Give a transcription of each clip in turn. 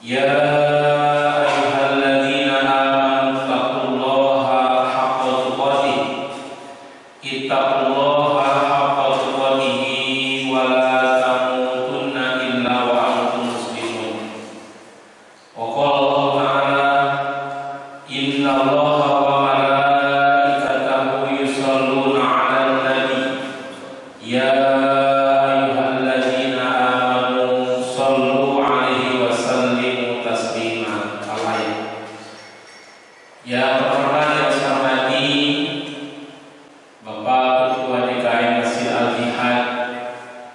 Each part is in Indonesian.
Ya ayyuhalladzina amanu taqullaha haqqa tuqatih ittaqullaha haqqa tuqatih wa la tamutunna illa wa antum muslimun. Wa qala Allah ta'ala innallaha wa malaikatahu yusholluna 'alan nabi ya yang terhormat yang saya hormati Bapak Ketua DKM Masjid Al-Jihad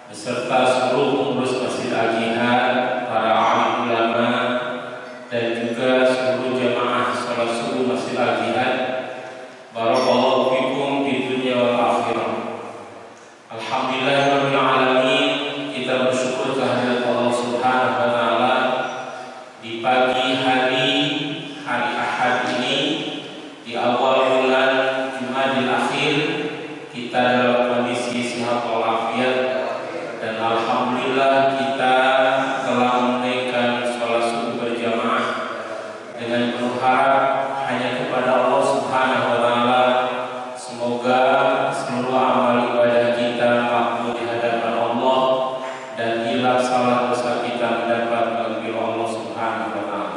beserta seluruh pengurus Masjid Al-Jihad, para alim ulama dan juga seluruh jamaah salat subuh Masjid Al-Jihad. Barakallahu fikum di dunia wal akhirah. Alhamdulillahirabbil alamin, kita bersyukur kehadirat Allah Subhanahu wa taala di pagi hari Ahad ini, di awal bulan Jumadil Akhir, kita dalam kondisi sehat walafiat dan alhamdulillah kita telah menunaikan sholat subuh berjamaah dengan penuh harap hanya kepada Allah Subhanahu wa taala. Semoga seluruh amal ibadah kita makbul di hadapan Allah dan hilang salah dosa kita mendapat maghfirah Allah Subhanahu wa taala.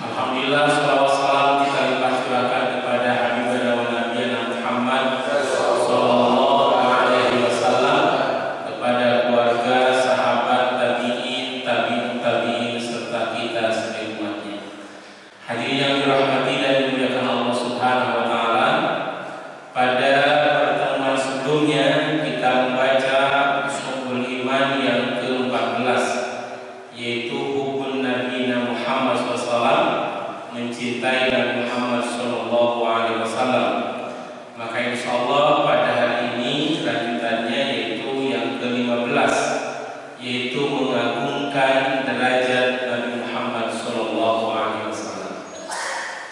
Alhamdulillah, salawat salam kita limpahkan kepada Habibana wa Nabiyana Muhammad sallallahu alaihi wasallam, kepada keluarga, sahabat, tabi'in, tabi'ut tabi'in serta kita sebagai umatnya. Hadirin yang dirahmati dan dimuliakan Allah Subhanahu wa taala, pada pertemuan sebelumnya kita membaca Ushul Iman yang ke-14, yaitu hubun Nabi Muhammad SAW, mencintai Nabi Muhammad Sallallahu Alaihi Wasallam. Maka insyaallah pada hari ini lanjutannya yaitu yang ke-15, yaitu mengagungkan derajat Nabi Muhammad Sallallahu Alaihi Wasallam.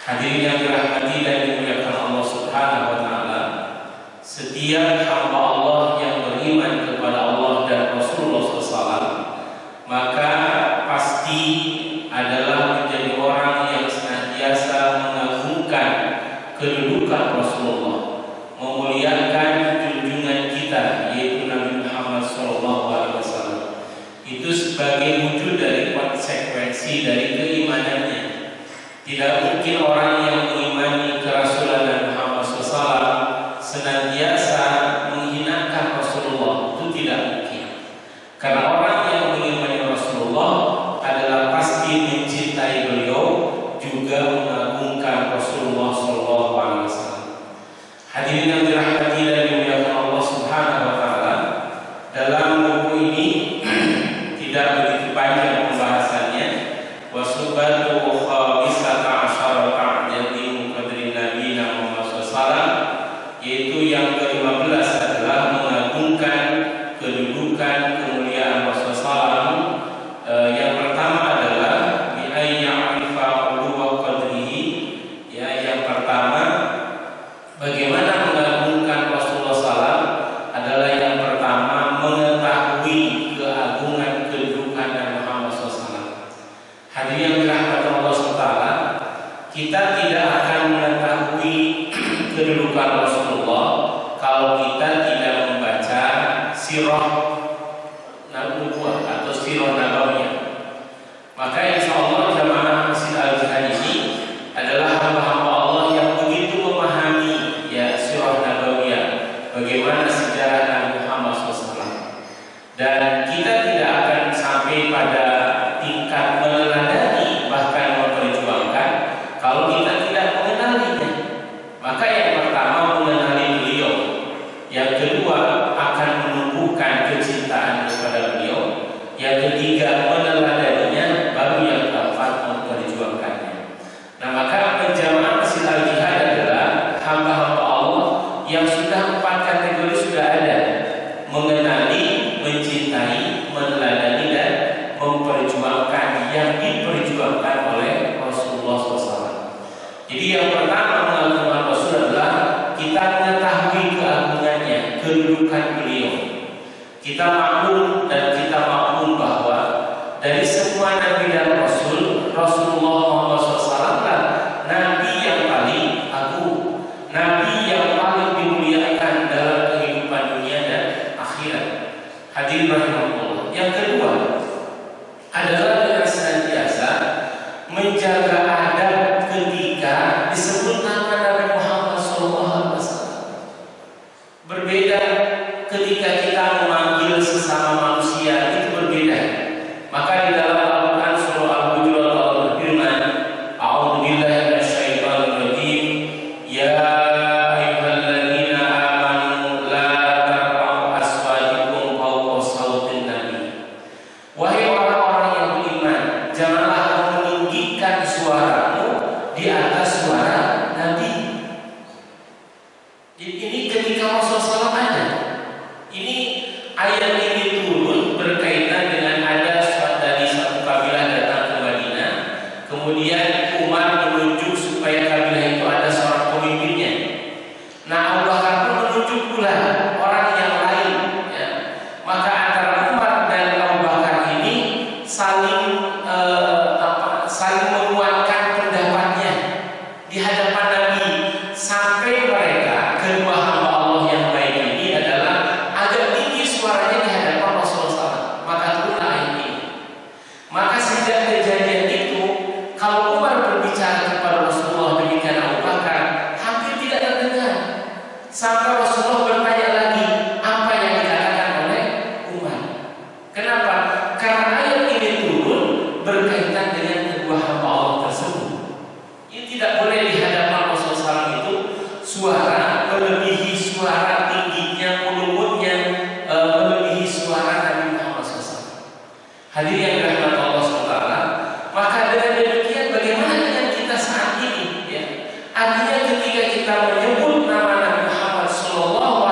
Hadirin yang dirahmati dan dimuliakan Allah Subhanahu Wa Taala, setiap hamba Allah yang beriman kepada Allah dan Rasulullah SAW, maka pasti adalah menjadi orang yang senantiasa mengagungkan kedudukan Rasulullah, memuliakan junjungan kita yaitu Nabi Muhammad SAW. Itu sebagai wujud dari konsekuensi dari keimanannya. Tidak mungkin orang yang mengimani kerasulan Nabi Muhammad SAW senantiasa menghinakan Rasulullah. Itu tidak mungkin. Karena orang yang mengimani Rasulullah adalah pasti mencintai beliau, juga mengagungkan Rasulullah SAW. Hadirin yang dirahmati dan dimuliakan Allah Subhanahu wa taala, dalam buku ini tidak begitu panjang pembahasannya. Wasubatu khamisata asyarata yaitu qadri Nabi Muhammad SAW, yaitu yang ke-15 adalah mengagungkan kedudukan kemuliaan Rasulullah SAW. Yang pertama adalah bi'ayya'rifa uluwa qadrihi, ya, yang pertama bagaimana mengagungkan Rasulullah SAW adalah yang pertama mengetahui keagungan kedudukan Nabi Muhammad SAW. Hadirin yang dirahmati Allah SWT, kita tidak akan mengetahui kedudukan Rasulullah kalau kita tidak membaca sirah Nabuwah atau sirah Nabawiyah. Maka insyaallah jamaah Masjid Al-Jihad ini adalah hamba-hamba Allah yang begitu memahami ya sirah Nabawiyah, bagaimana sejarah Nabi Muhammad SAW. Dan kita tidak akan sampai pada tingkat meneladani bahkan memperjuangkan kalau kita tidak mengenalinya. Maka yang pertama mengenali beliau, yang kedua akan menumbuhkan kecintaan kepada beliau, yang ketiga meneladaninya, baru yang keempat memperjuangkannya. Nah, maka penjamaah Masjid Al-Jihad adalah hamba-hamba Allah yang sudah 4 kategori sudah ada: mengenali, mencintai, meneladani dan memperjuangkan yang diperjuangkan oleh Rasulullah SAW. Jadi yang pertama mengagungkan Rasul adalah kita mengetahui keagungannya, kedudukan beliau. Kita maklum dan kita maklum bahwa dari semua nabi dan rasul, Rasulullah Muhammad SAW lah nabi yang paling agung, nabi yang paling dimuliakan dalam kehidupan dunia dan akhirat. Hadirin rahimahullah. Yang kedua adalah dengan senantiasa menjaga adab ketika disebut nama Nabi Muhammad SAW. Berbeda ketika kita memanggil sesama manusia, itu berbeda. Maka di dalam Al-Quran surah Al-Hujurat Allah berfirman, A'udzubillahi minasyaitonir rajim, ya ayyuhalladzina amanu la tarfa'u aswatakum fawqa sautin nabi. Wahai orang-orang yang beriman, janganlah kamu meninggikan suaramu di atas suara Nabi. Ini ketika Rasulullah ada. Ini ayat ini turun berkaitan dengan ada dari satu kabilah datang ke Madinah. Kemudian Umar menunjuk supaya kabilah itu ada seorang pemimpinnya. Nah, Abu Bakar pun menunjuk pula orang yang lain. Ya. Maka antara Umar dan Abu Bakar ini saling menguatkan pendapatnya di hadapan Nabi, sampai mereka kedua hamba Allah yang baik ini adalah agak tinggi suaranya di hadapan Rasulullah SAW. Maka turunlah ayat ini. Maka sejak kejadian itu, kalau Umar berbicara kepada Rasulullah demikian Abu Bakar hampir tidak terdengar, sampai Rasulullah bertanya lagi apa yang dikatakan oleh Umar. Kenapa? Karena ayat ini turun berkaitan dengan kedua hamba Allah tersebut. Ini tidak boleh di hadapan Rasulullah SAW itu suara melebihi suara tingginya, mulutnya melebihi suara Nabi Muhammad SAW. Hadirin yang dirahmati Allah SWT. Maka dengan demikian bagaimana dengan kita saat ini? Ya? Artinya ketika kita menyebut nama Nabi Muhammad SAW,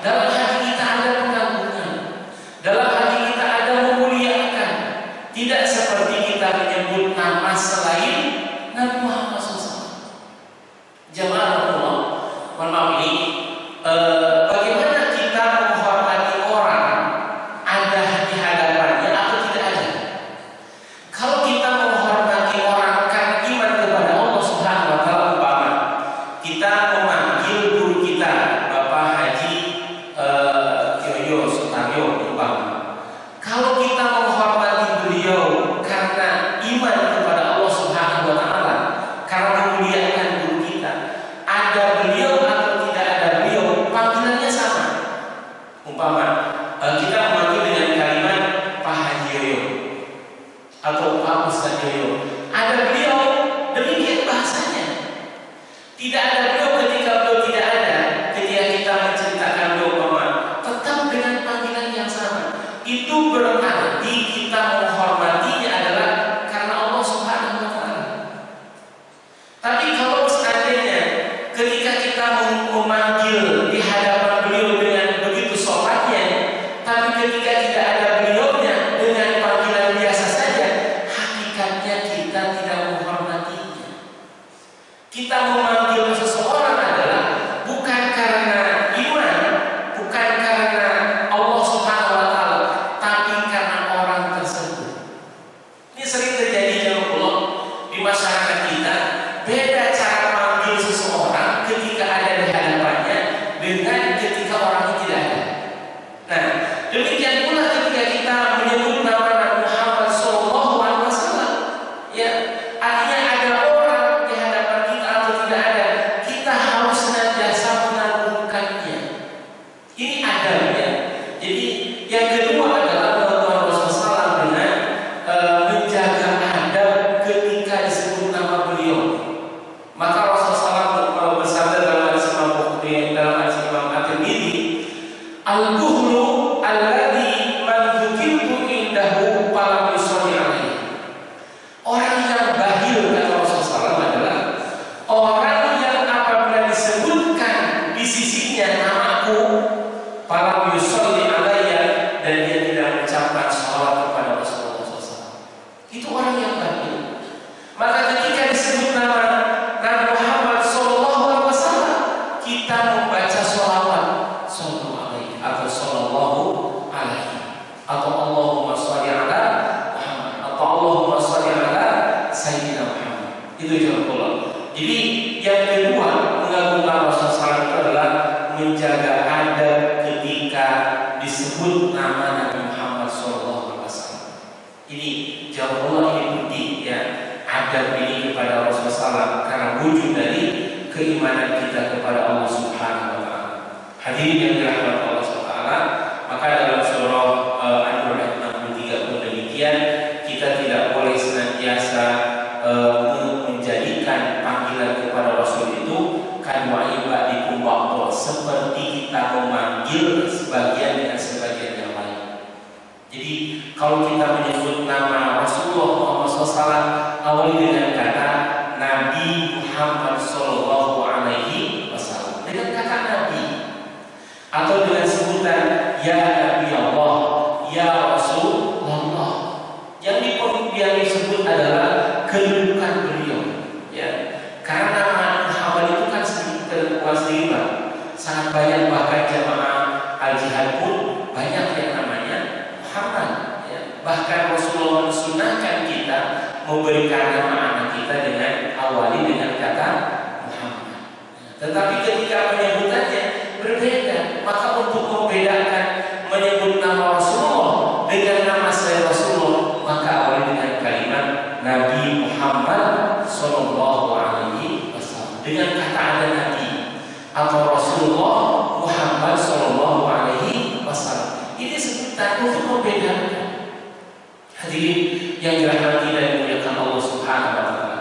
dalam hati kita ada pengagungan, dalam hati kita ada memuliakan. Tidak seperti kita menyebut nama selain Nabi Muhammad SAW. Jamaah Allah, mohon maaf ini, bagaimana kita menghormati orang ada di hadapannya atau tidak ada? Kalau kita menghormati orang karena iman kepada Allah Subhanahu Wa Taala, umpama kita memanggil guru kita Bapak Haji Yoyo Sutaryo umpama, kalau kita menghormati beliau karena iman kepada Allah Subhanahu Wa Taala, karena memuliakan guru kita, ada beliau atau tidak ada beliau, panggilannya sama. Umpama kita memanggil dengan kalimat Pak Haji Yoyo atau Pak Ustaz Yoyo, ada beliau, demikian bahasanya. Tidak ada beliau ketika beliau tidak ada, ketika kita menceritakan beliau umpama, tetap dengan panggilan yang sama. Itu berarti kita menghormatinya adalah karena Allah Subhanahu Wa Taala. Tapi kalau seandainya ketika kita memanggil di hadapan beliau dengan begitu sopannya, tapi ketika tidak ada beliaunya dengan panggilan biasa saja, hakikatnya kita tidak menghormatinya. Kita memanggil seseorang adalah bukan karena iman, bukan karena Allah Subhanahu Wa Taala, tapi karena orang tersebut. Ini sering terjadi jamaah di masyarakat kita. Beda cara manggil seseorang ketika ada di hadapannya dengan ketika orangnya tidak ada. Nah, demikian pula ketika kita menyebut nama Nabi Muhammad SAW, ya, artinya ada orang di hadapan kita atau tidak ada, kita harus senantiasa mengagungkannya. Ini adabnya. Jadi yang kedua adalah melakukan Rasulullah SAW dengan menjaga adab ketika disebut nama beliau. Maka Rasulullah SAW bersabda dalam hadis Imam At-Tirmidzi, al-bukhlu alladzi man dzukirtu indahu falam yusalli alaihi. Orang yang bakhil, kata Rasulullah SAW, adalah orang yang apabila disebutkan di sisinya namaku, falam yusalli alaihi, dan dia tidak mengucapkan salawat kepada Rasulullah SAW. Itu orang yang bakhil. Maka ketika disebut nama Nabi Muhammad SAW, kita membaca sholawat, sallallahu alaihi atau sallallahu alaihi atau Allahumma sholli ala Ini jawab Allah ini bukti ya adab ini kepada Rasulullah SAW karena wujud dari keimanan kita kepada Allah Subhanahu wa taala. Hadirin yang dirahmati Allah Subhanahu wa taala, maka dalam surah An-Nur ayat 63 pun demikian, kita tidak boleh senantiasa menjadikan panggilan kepada Rasul itu kadwa ibadikum ba'dha, seperti kita memanggil sebagian dengan sebagian yang lain. Jadi kalau kita menyebut nama Rasulullah Muhammad SAW awali dengan kata Nabi Muhammad Sallallahu Alaihi Wasallam, dengan kata Nabi, atau dengan sebutan Ya Nabi Allah, Ya Rasulullah. Yang disebut adalah kedudukan beliau, ya. Karena nama Muhammad itu kan sedikit sangat banyak, bahkan jamaah al-jihad pun banyak yang namanya Muhammad, ya. Bahkan Rasulullah mensunahkan kita memberikan nama anak kita dengan awali dengan kata Muhammad. Tetapi ketika penyebutannya berbeda, maka untuk membedakan menyebut nama Rasulullah dengan nama saya Rasulullah, maka awali dengan kalimat Nabi Muhammad Sallallahu Alaihi Wasallam, dengan kata ada Nabi atau Rasulullah Muhammad Sallallahu Alaihi Wasallam. Ini sebutan untuk membedakan. Hadirin yang dirahmati dan dimuliakan Allah Subhanahu wa taala.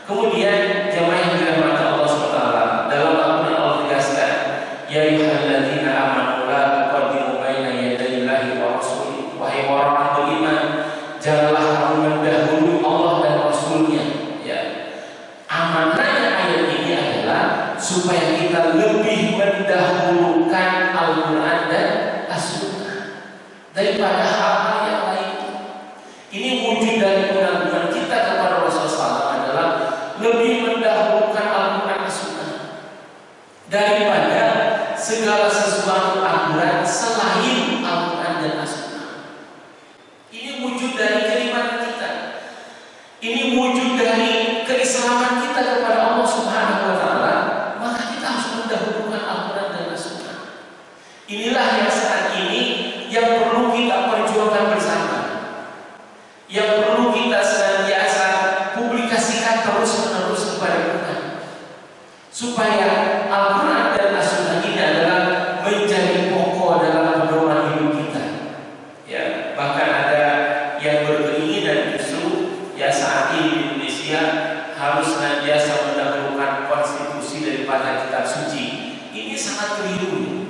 Kemudian jemaah yang dirahmati Allah Subhanahu wa taala, dalam Al-Qur'an Allah tegaskan, ya ayyuhalladzina amanu la tuqaddimu baina yadayillahi wa rasulihi. Wahai orang beriman, janganlah kamu mendahului Allah dan Rasulnya, ya. Amanahnya ayat ini adalah supaya kita lebih mendahulukan Al-Qur'an dan As-Sunnah daripada hal-hal yang lain. Ini wujud dari pengagungan kita kepada Rasulullah SAW adalah lebih mendahulukan Al-Quran dan Sunnah daripada segala sesuatu aturan selain Al-Quran dan Sunnah. Ini wujud dari keimanan kita. Ini wujud dari keislaman kita kepada Allah Subhanahu wa taala. Maka kita harus mendahulukan Al-Quran dan Sunnah. Inilah yang saat ini yang perlu kita perjuangkan bersama, yang perlu kita senantiasa publikasikan terus-menerus kepada kita, supaya Al-Quran dan As-Sunnah ini adalah menjadi pokok dalam pedoman hidup kita. Ya, bahkan ada yang berkeinginan justru ya saat ini di Indonesia harus senantiasa mendahulukan konstitusi daripada kitab suci. Ini sangat keliru.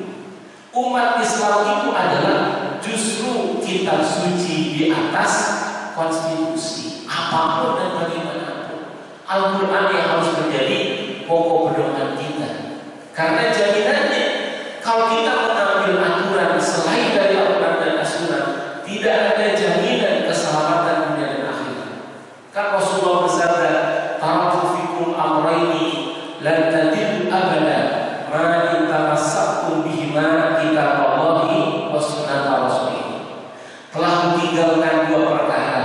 Umat Islam itu adalah justru kitab suci di atas konstitusi, apapun dan bagaimanapun. Al-Quran yang harus menjadi pokok pedoman kita. Karena jaminannya, kalau kita mengambil aturan selain dari Al-Quran dan As-Sunnah, tidak ada jaminan keselamatan dunia dan akhirat. Kan Rasulullah bersabda, "Taraktu fikum amrayni lan tadillu abada, ma in tamassaktum bihima kitaballahi wa sunnata rasulih." Telah meninggalkan dua perkara,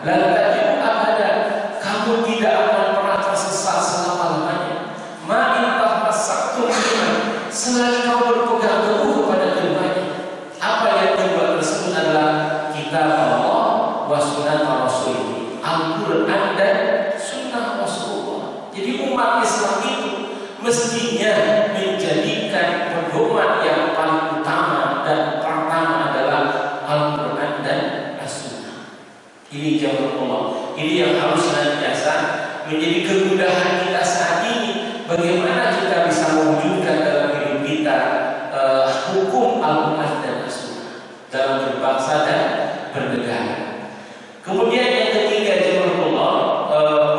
lan tadillu abada, kamu tidak akan pernah tersesat selama-lamanya. Ma in tamassaktum bihima, selagi kamu berpegang teguh kepada keduanya. Apa yang kedua tersebut adalah kitab Allah wa sunnata rasulih, Al-Quran dan sunnah Rasulullah. Jadi umat Islam itu mestinya menjadikan pedoman yang paling utama dan pertama adalah Al-Quran dan As-Sunnah. Ini jawab Allah. Ini yang harus senantiasa menjadi kemudahan kita saat ini. Bagaimana kita bisa mewujudkan dalam hidup kita hukum Al-Quran dan As-Sunnah dalam berbangsa dan bernegara. Kemudian yang ketiga jawab Allah,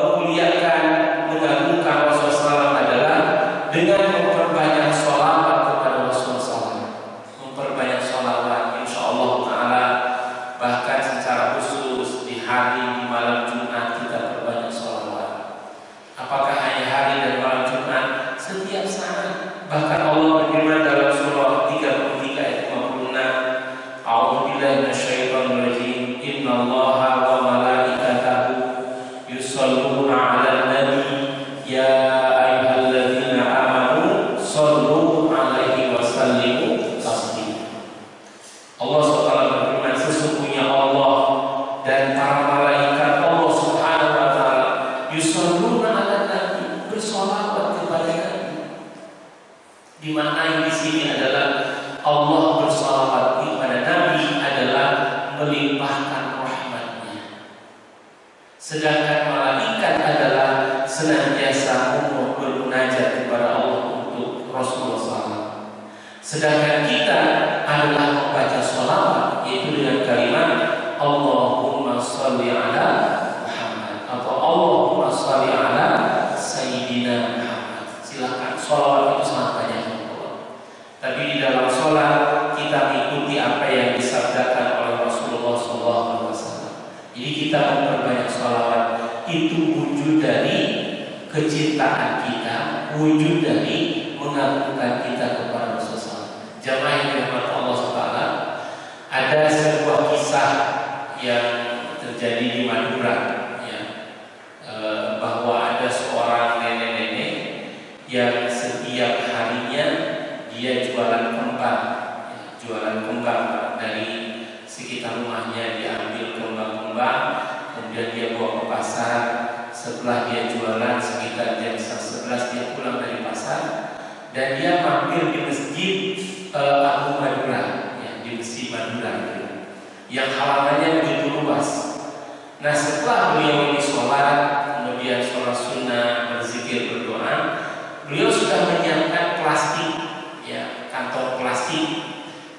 memuliakan, mengagungkan Rasulullah SAW adalah dengan memperbanyak sholawat kepada Rasulullah SAW. Memperbanyak sholawat, insya Allah Ta'ala, bahkan secara khusus di hari, di malam Jumat kita perbanyak sholawat. Apakah hanya hari dan malam Jumat? Setiap saat. Bahkan Allah berfirman dalam surah 33 ayat 56, A'udzubillahi minasyaitonir rajim, innallaha wa malaikatahu yusholluna 'alan nabi ya ayyuhalladzina amanu shollu 'alaihi wa sallimu taslima. Allah SWT berfirman, sesungguhnya Allah dan para Sedangkan malaikat adalah senantiasa bermunajat kepada Allah untuk Rasulullah SAW. Sedangkan kita adalah membaca sholawat, yaitu dengan kalimat Allahumma sholli ala Muhammad atau Allahumma sholli ala Sayyidina Muhammad. Silakan, sholawat itu sangat banyak. Tapi di dalam sholat kita mengikuti apa yang disabdakan oleh Rasulullah SAW. Jadi kita memperbanyak sholawat itu wujud dari kecintaan kita, wujud dari mengagungkan kita kepada Rasulullah. Jamaah yang dirahmati Allah SWT, ada sebuah kisah yang terjadi di Madura, ya, bahwa ada seorang nenek-nenek yang setiap harinya dia jualan kembang, ya, jualan kembang dari sekitar rumahnya, diambil kembang-kembang, kemudian dia bawa ke pasar. Setelah dia jualan sekitar jam 11 dia pulang dari pasar dan dia mampir di masjid Agung Madura, ya, di masjid Madura yang halamannya begitu luas. Nah, setelah beliau ini sholat, kemudian sholat sunnah, berzikir, berdoa, beliau sudah menyiapkan plastik, ya, kantong plastik.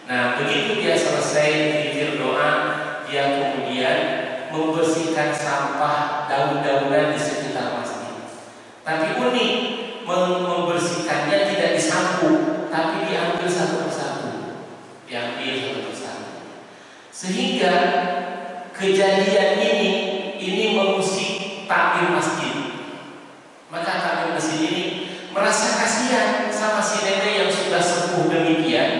Nah, begitu dia selesai zikir doa, dia kemudian membersihkan sampah daun-daunan di sekitar masjid. Tapi unik, membersihkannya tidak disapu, tapi diambil satu persatu, diambil satu persatu. Sehingga kejadian ini mengusik takmir masjid. Maka takmir masjid ini merasa kasihan sama si nenek yang sudah sepuh demikian,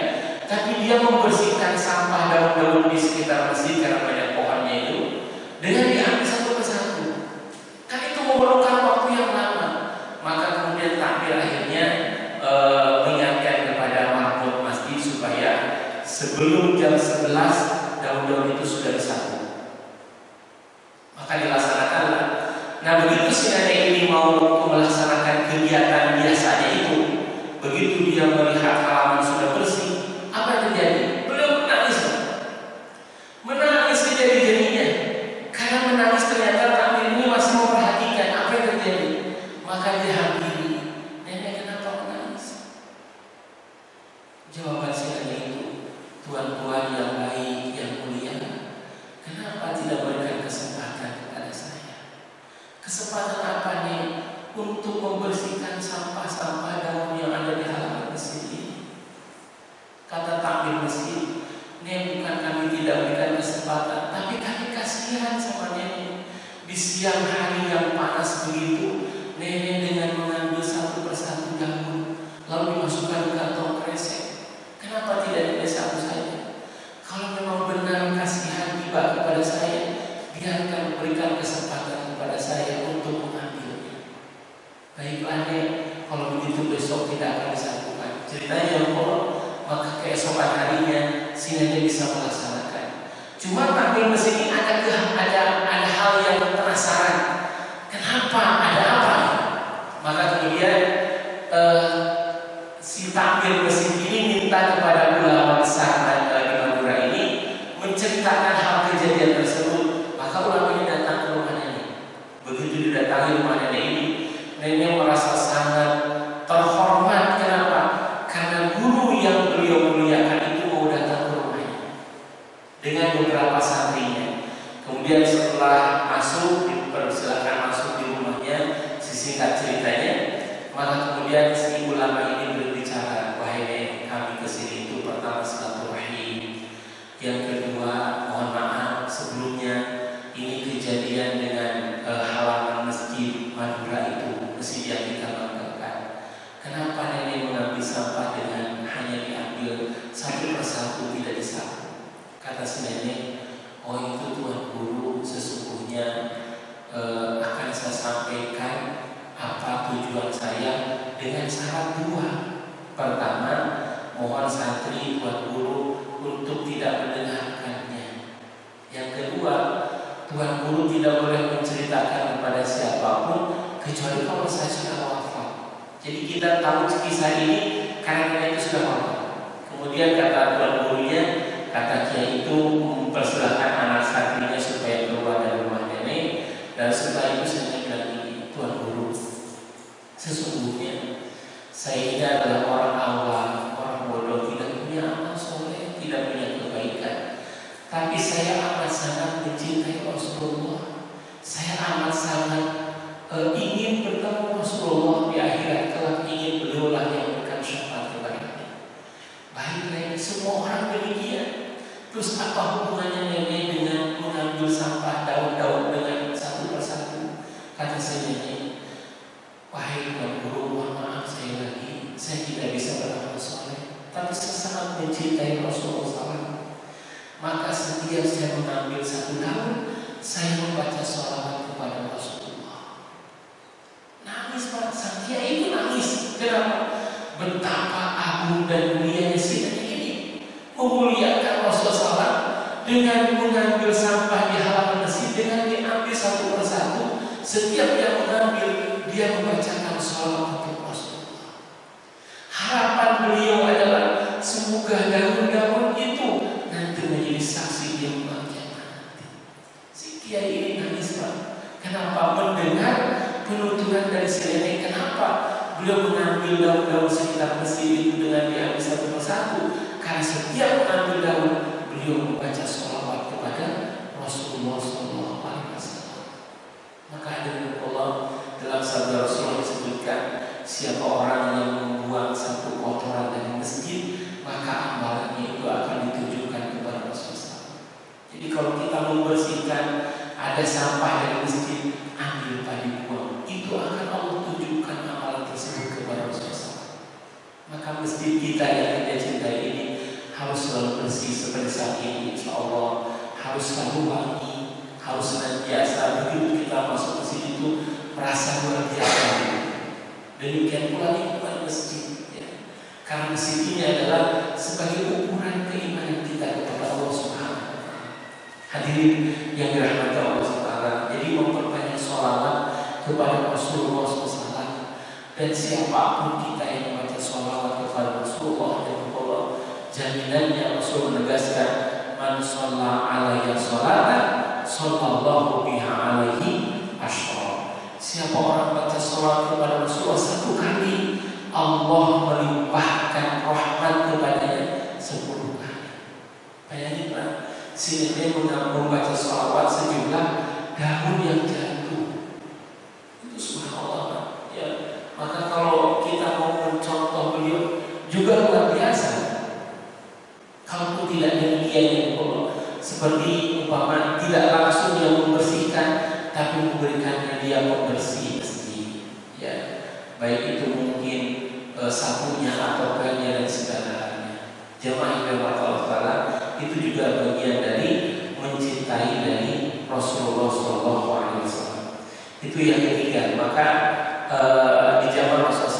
tapi dia membersihkan sampah daun-daun di sekitar masjid karena banyak pohonnya itu dengan diambil satu persatu. Kan itu memerlukan waktu yang lama. Maka kemudian takmir akhirnya mengingatkan kepada makmum masjid supaya sebelum jam 11 daun-daun itu sudah disapu. Maka dilaksanakanlah. Nah, begitu si nenek ini mau melaksanakan kegiatan biasanya itu, begitu dia melihat halaman sudah bersih, apa yang terjadi? Beliau menangis. Menangis sejadi-jadinya. Karena menangis ternyata takmir ini masih memperhatikan apa yang terjadi. Maka dia hampiri, nenek kenapa menangis? Jawaban si nenek itu, tuan-tuan yang baik, yang mulia, kenapa tidak berikan kesempatan kepada saya? Kesempatan apa nih untuk membersihkan sampah-sampah daun yang ada di halaman masjid ini? Kata takmir masjid, nih bukan kami tidak berikan kesempatan, tapi kami kasihan sama nenek. Di siang hari yang panas begitu, nenek dengan mengambil satu persatu daun lalu dimasukkan ke kantong kresek. Kenapa tidak disapu saja? Kalau memang benar kasihan tiba kepada saya, biarkan berikan kesempatan kepada saya untuk mengambilnya. Baiklah nek, kalau begitu besok tidak akan disapukan. Ceritanya maka keesokan harinya si nenek bisa melaksanakan. Cuma takmir masjid ini ada hal yang penasaran. Kenapa? Ada apa? Maka kemudian si takmir masjid ini minta kepada ulama besar di Madura ini menceritakan hal kejadian tersebut. Maka ulama ini datang ke rumah nenek. Begitu didatangi rumah nenek ini, nenek merasa sangat terhormat. Kenapa? Karena guru yang beliau muliakan itu mau datang ke rumahnya dengan beberapa santrinya. Kemudian setelah masuk, dipersilakan masuk di rumahnya, singkat ceritanya. Maka kemudian si ulama ini berbicara, wahai kami kesini itu pertama silaturahim, yang kedua mohon maaf sebelumnya ini kejadian dengan halaman masjid Madura itu masjid yang kita banggakan. Kenapa nenek mengambil sampah dengan hanya diambil satu persatu tidak disapu? Kata si nenek, oh itu tuan guru sesungguhnya akan saya sampaikan apa tujuan saya dengan syarat dua. Pertama, mohon santri tuan guru untuk tidak mendengarkannya. Yang kedua, tuan guru tidak boleh menceritakan kepada siapapun kecuali kalau saya sudah wafat. Jadi kita tahu kisah ini karena kita itu sudah wafat. Kemudian kata tuan gurunya, kata kiai itu mempersilahkan anak santrinya supaya keluar dari rumah nenek Dan setelah itu saya bilang ini, Tuan Guru, sesungguhnya saya ini adalah orang awam, orang bodoh, tidak punya amal soleh, tidak punya kebaikan. Tapi saya amat sangat mencintai Rasulullah. Saya amat sangat ingin bertemu Rasulullah di akhirat kelak, ingin beliau lah yang memberikan syafaat kepada kami. Baiklah, semua orang demikian. Terus apa hubungannya nenek dengan mengambil sampah daun-daun dengan satu persatu? Kata saya nenek, wahai Tuan Guru, mohon maaf saya lagi, saya tidak bisa beramal soleh, tapi saya sangat mencintai Rasulullah SAW. Maka setiap saya mengambil satu daun, saya membaca sholawat kepada Rasulullah. Nangis Pak, sang kiai itu nangis. Kenapa? Betapa agung dan mulianya si nenek ini memuliakan Rasulullah SAW dengan mengambil sampah di halaman masjid, dengan diambil satu persatu. Setiap yang mengambil, dia membacakan sholawat untuk Rasulullah. Harapan beliau adalah semoga daun-daun itu nanti menjadi saksi dia membahagiakan nanti. Si kiai ini nangis Pak. Kenapa? Mendengar penuturan dari si nenek. Kenapa beliau mengambil daun-daun sekitar masjid itu dengan diambil satu persatu? Karena setiap mengambil daun, beliau membaca sholawat kepada Rasulullah SAW. Maka hadirin Allah, dalam sabda Rasulullah disebutkan, siapa orang yang membuang satu kotoran dari masjid, maka amalannya itu akan ditujukan kepada Rasulullah. Jadi kalau kita membersihkan, ada sampah dari masjid, ambil tadi buang, itu akan Allah tunjukkan amalan tersebut kepada Rasulullah. Maka masjid kita yang kita cintai ini harus selalu bersih seperti saat ini, insya Allah harus selalu wangi, harus senantiasa begitu kita masuk ke sini itu merasa luar biasa. Demikian pula lingkungan masjid, ya. Karena masjid ini adalah sebagai ukuran keimanan kita kepada Allah Subhanahu wa Ta'ala. Hadirin yang dirahmati Allah Subhanahu wa Ta'ala, jadi memperbanyak sholawat kepada Rasulullah SAW. Dan siapapun kita yang membaca sholawat kepada Rasulullah dan Allah, jaminannya Rasul menegaskan, man sholla alaihi sholatan sallallahu biha alaihi asyra. Siapa orang baca sholat kepada Rasulullah satu kali, Allah melimpahkan rahmat kepadanya 10 kali. Bayangin Pak, si nenek membaca sholawat sejumlah daun yang jatuh. Itu subhanallah Pak. Ya, maka kalau kita mau mencontoh beliau juga luar biasa. Kalau tidak demikian ya Allah, seperti umpama tidak langsung yang membersihkan, tapi memberikannya dia pembersih masjid, ya, baik itu mungkin sapunya atau kainnya dan segalanya. Jemaah yang Allah Taala, itu juga bagian dari mencintai dari Rasulullah SAW. Itu yang ketiga. Maka di zaman Rasulullah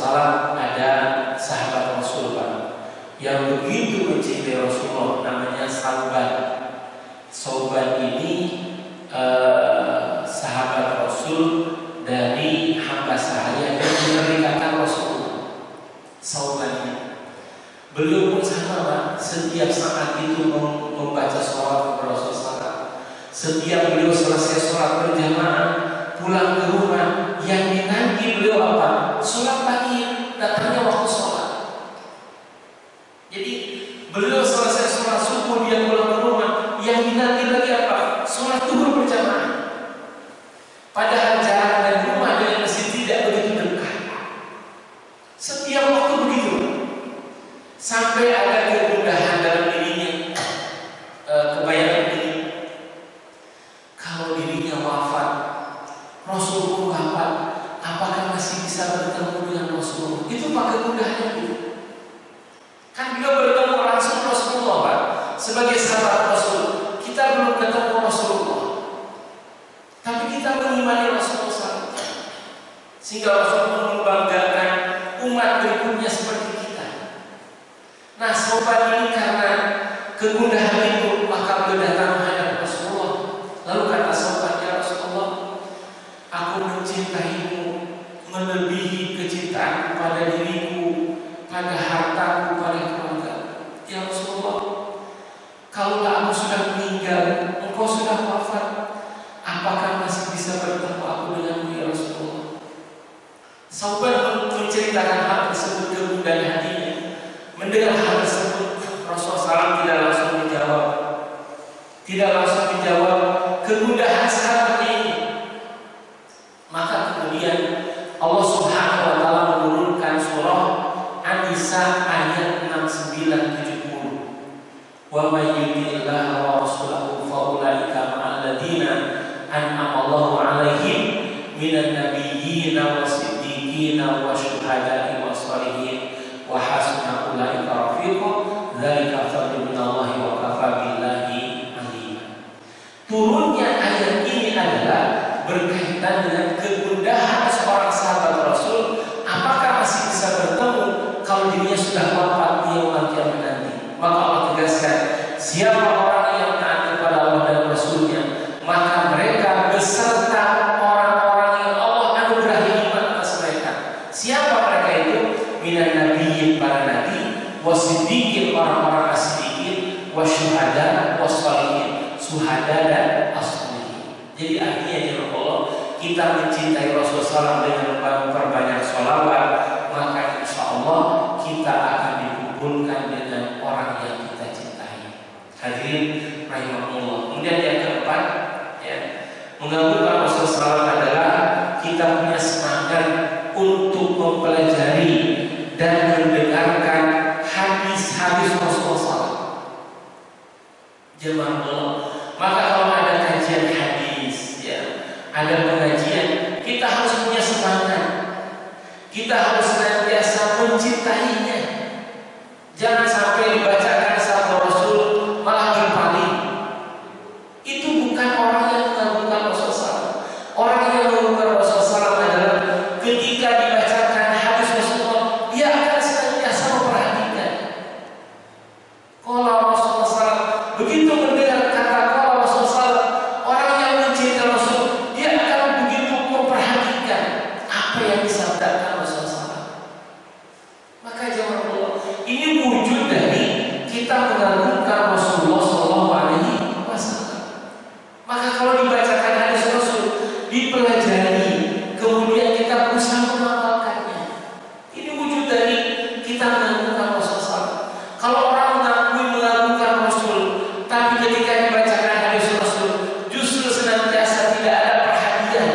SAW ada sahabat Rasulullah yang begitu mencintai Rasulullah, namanya Sauban. Sauban ini sahabat Rasul dari hamba sahaya yang mengerikakan Rasulullah. Sauban, beliau pun sama Pak, setiap saat itu membaca sholat kepada Rasulullah. Setiap beliau selesai sholat berjamaah, pulang ke rumah, yang dinanti beliau apa? Sholat pagi, datangnya waktu sholat. Jadi beliau selesai sholat subuh, dia pulang ke rumah, yang dinanti lagi apa? Sholat zuhur berjamaah. Padahal jarak dari rumah dengan masjid tidak begitu dekat. Setiap waktu begitu. Sampai ada kegundahan dalam dirinya. Kebayang ini, kalau dirinya wafat, Rasul pun wafat, apakah masih bisa bertemu dengan Rasulullah? Itu pakai kegundahan itu. Kan beliau bertemu langsung Rasulullah Pak. Sebagai sahabat Rasul, kita belum ketemu Rasulullah, tapi kita mengimani Rasulullah SAW. Sehingga Rasulullah membanggakan umat berikutnya seperti kita. Nah, Sauban ini karena kegundahan itu, maka beliau datang menghadap Rasulullah. Lalu kata Sauban, ya Rasulullah, aku mencintaimu melebihi kecintaan pada diriku, pada hartaku, pada keluarga. Ya Rasulullah, kalau aku sudah meninggal, engkau sudah wafat, apakah masih bisa bisa bertemu aku denganmu ya Rasulullah. Sauban menceritakan hal tersebut kegundahan hatinya. Mendengar hal tersebut, Rasulullah SAW tidak langsung menjawab. Tidak langsung menjawab kegundahan sahabat ini. Maka kemudian Allah Subhanahu wa taala menurunkan surah An-Nisa ayat 69-70. Wa may yuti'illaha wa rasulahu fa ulaika ma'al ladzina an'ama Allahu 'alaihim minan nabiyyin was-siddiqin wasyuhada'i was-shalihin wa hasuna ulaika rafiqa dzalika fadlun minallahi wa kafa billahi 'alima. Turunnya ayat ini adalah berkaitan dengan kegundahan seorang sahabat Rasul, apakah masih bisa bertemu kalau dirinya sudah wafat di yaumul kiamat nanti. Maka Allah tegaskan, siapa orang yang taat kepada Allah dan Rasulnya, maka mereka beserta orang-orang yang Allah anugerahi iman atas mereka. Siapa mereka itu? Minan nabiyyin, para nabi, wasiddiqin, orang-orang as-siddiqin, wasyuhada was-shalihin, suhada dan as-shalihin. Jadi artinya ya Allah, kita mencintai Rasulullah SAW dengan memperbanyak sholawat, maka insya Allah kita akan dikumpulkan dengan orang yang kita cintai. Hadirin rahimahullah. Kemudian yang keempat, ya, mengagungkan Rasulullah SAW adalah kita punya semangat untuk mempelajari dan mendengarkan hadis-hadis Rasulullah SAW. Jemaah Allah, maka kalau ada kajian hadis, ya, ada pengajian, kita harus punya semangat. Kita harus senantiasa mencintainya. Jangan sampai dibacakan sabda Rasul malah berpaling. Itu bukan orang yang mengagungkan Rasulullah. Orang yang mengagungkan Rasulullah adalah ketika dibacakan hadis Rasulullah, dia akan senantiasa memperhatikan. Kalau Rasulullah SAW begitu mendengar kata kalau Rasulullah, orang yang mencintai Rasul, dia akan begitu memperhatikan apa yang disabdakan Rasulullah. Maka jemaah Allah, ini wujud dari kita mengagungkan Rasulullah SAW. Maka kalau dibacakan hadis Rasul, dipelajari, kemudian kita berusaha mengamalkannya. Ini wujud dari kita mengagungkan Rasulullah. Kalau orang mengagungkan Rasul, tapi ketika dibacakan hadis Rasul, justru senantiasa tidak ada perhatian,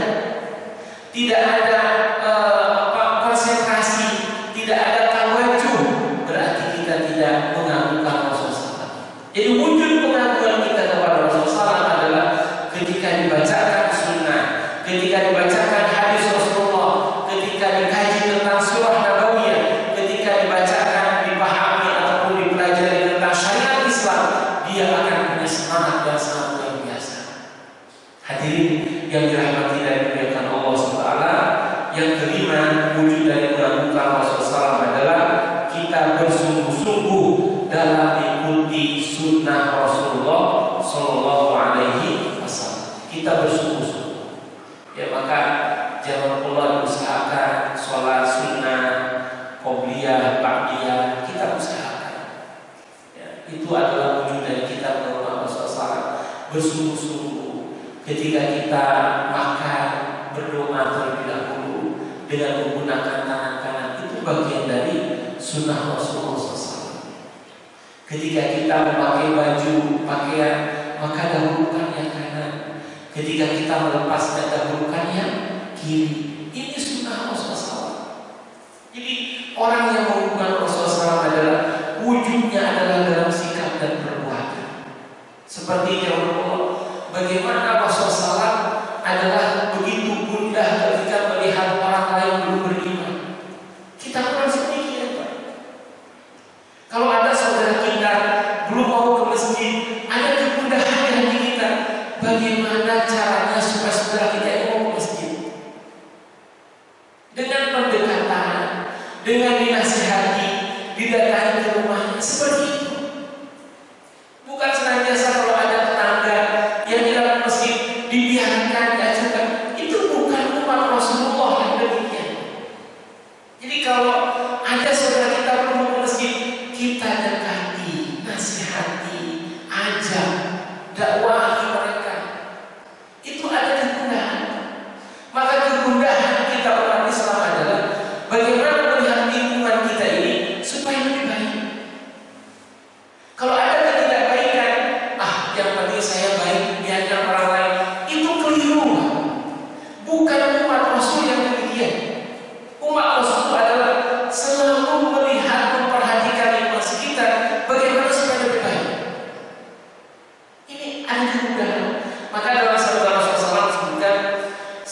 tidak ada konsentrasi, tidak ada tawajuh, berarti kita tidak mengagungkan Rasulullah. Jadi wujud pengagungan kita kepada Rasulullah adalah ketika dibacakan sunnah, ketika dibacakan hadis Rasulullah, ketika dikaji tentang surah Nabawiyah, ketika dibacakan, dipahami ataupun dipelajari tentang syariat Islam, dia akan punya semangat yang sangat luar biasa. Hadirin yang dirahmati dan dimuliakan Allah SWT, yang kelima wujud dari mengagungkan Rasulullah adalah kita bersungguh-sungguh dalam mengikuti sunnah Rasulullah Sallallahu Alaihi Wasallam. Kita bersungguh-sungguh. Ya, maka jangan pula usahakan sholat sunnah, qobliyah, ba'diyah, kita usahakan. Ya, itu adalah wujud dari kita mengagungkan Rasulullah. Bersungguh-sungguh ketika kita makan, berdoa terlebih dahulu dengan menggunakan tangan kanan, itu bagian dari sunnah Rasulullah SAW. Ketika kita memakai baju, pakaian, maka dahulukan yang kanan. Ketika kita melepas, dahulukan yang kiri. Ini sunnah Rasulullah SAW. Jadi orang yang mengagungkan Rasulullah SAW adalah wujudnya adalah dalam sikap dan perbuatan. Seperti yang bagaimana Rasulullah SAW adalah begitu gundah ketika melihat orang lain belum beriman. Kita kurang sedikit, Pak. Kalau ada saudara kita belum mau ke masjid, ada kegundahan di hati kita. Bagaimana caranya supaya saudara kita itu mau ke masjid? Dengan pendekatan, dengan dinasihati, didatangi ke rumahnya, seperti itu. Bukan senantiasa kalau ada tetangga yang di dalam masjid dibiarkan, diajarkan. Itu bukan umat Rasulullah yang demikian. Jadi kalau ada saudara kita belum ke masjid, kita dekati, nasihati, ajak, dakwahi mereka. Itu ada kegundahan.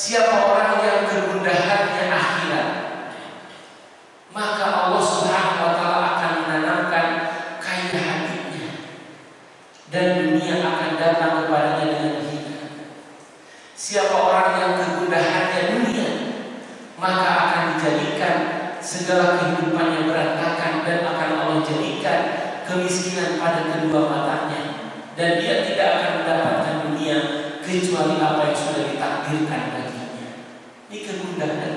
siapa orang yang kegundahannya akhirat, maka Allah Subhanahu wa taala akan menanamkan kaya hatinya dan dunia akan datang kepadanya dengan hina. Siapa orang yang kegundahannya dunia, maka akan dijadikan segala kehidupannya berantakan dan akan Allah jadikan kemiskinan pada kedua matanya, dan dia tidak akan mendapatkan dunia kecuali apa yang sudah ditakdirkan baginya. Ini kegundahan.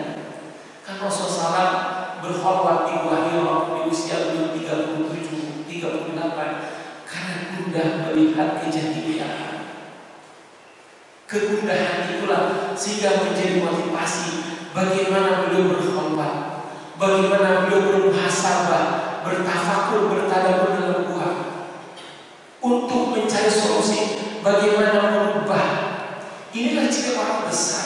Kan Rasulullah SAW berkhulwat di Gua Hira di usia beliau 37, 38 karena gundah melihat kejadian. Kegundahan itulah sehingga menjadi motivasi bagaimana beliau berkhulwat, bagaimana beliau bermuhasabah, bertafakur, bertadabbur dalam Gua untuk mencari solusi bagaimana merubah. Inilah ciri orang besar.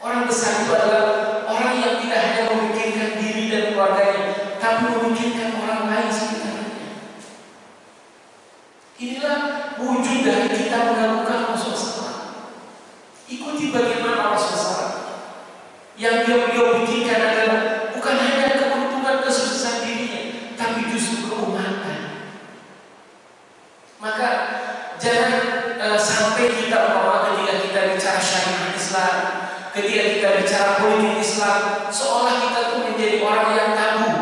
Orang besar itu adalah orang yang tidak hanya memikirkan diri dan keluarganya, tapi memikirkan orang lain sekitarnya. Inilah wujud dari kita mengagungkan Rasulullah. Ikuti bagaimana Rasulullah yang beliau pikirkan adalah bukan hanya keuntungan kesuksesan dirinya, tapi justru keumatan. Maka jangan sampai kita ketika kita bicara syariat Islam, ketika kita bicara politik Islam, seolah kita tuh menjadi orang yang tabu.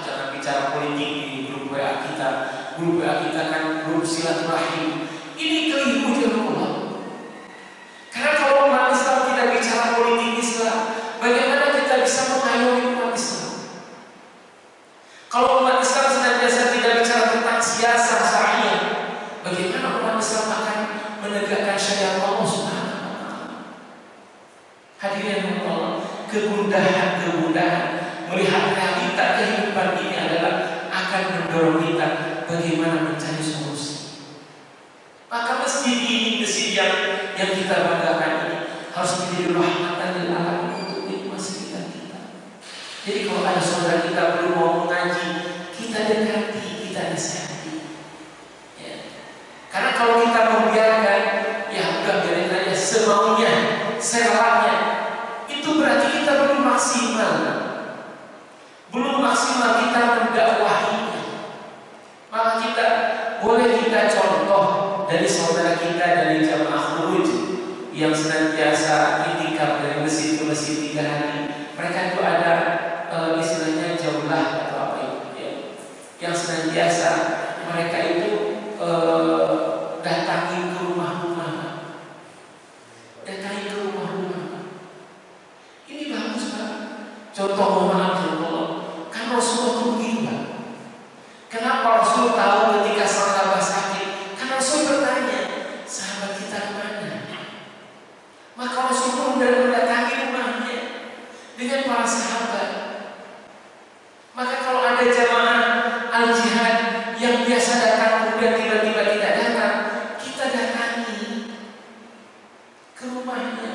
Jangan bicara politik di grup WA kita. Grup WA kita kan grup silaturahim. Ini keliru dalam Allah. Karena kalau umat Islam tidak bicara politik Islam, bagaimana kita bisa mengayomi umat Islam? Kalau umat Islam senantiasa tidak bicara tentang siasat syariah, bagaimana umat Islam akan menegakkan syariat Allah Subhanahu wa taala? Hadirin Allah, kegundahan melihat realita kehidupan ini adalah akan mendorong kita bagaimana mencari solusi. Maka masjid ini, masjid yang kita banggakan ini harus menjadi rahmatan lil alamin untuk masjid kita. Jadi kalau ada saudara kita belum mau mengaji, kita dekati, kita nasihati. Ya. Karena kalau kita membiarkan, ya udah biarin aja semaunya, serahnya, itu berarti kita belum maksimal. Belum maksimal kita mendakwahinya. Maka kita boleh kita contoh dari saudara kita dari jamaah Khuruj yang senantiasa itikaf dari masjid ke masjid 3 hari. Mereka itu ada istilahnya jaulah atau apa itu ya, yang senantiasa mereka itu datangi ke rumah-rumah. Datangi ke rumah-rumah. Ini bagus Pak. Contoh Muhammad Rasulullah. Kan Rasulullah itu begitu Pak. Kenapa Rasul tahu ketika sahabat sakit? Karena Rasul bertanya, sahabat kita kemana? Maka Rasul pun mendatangi rumahnya dengan para sahabat. Maka kalau ada jamaah al-jihad yang biasa datang kemudian tiba-tiba tidak datang, kita datangi ke rumahnya.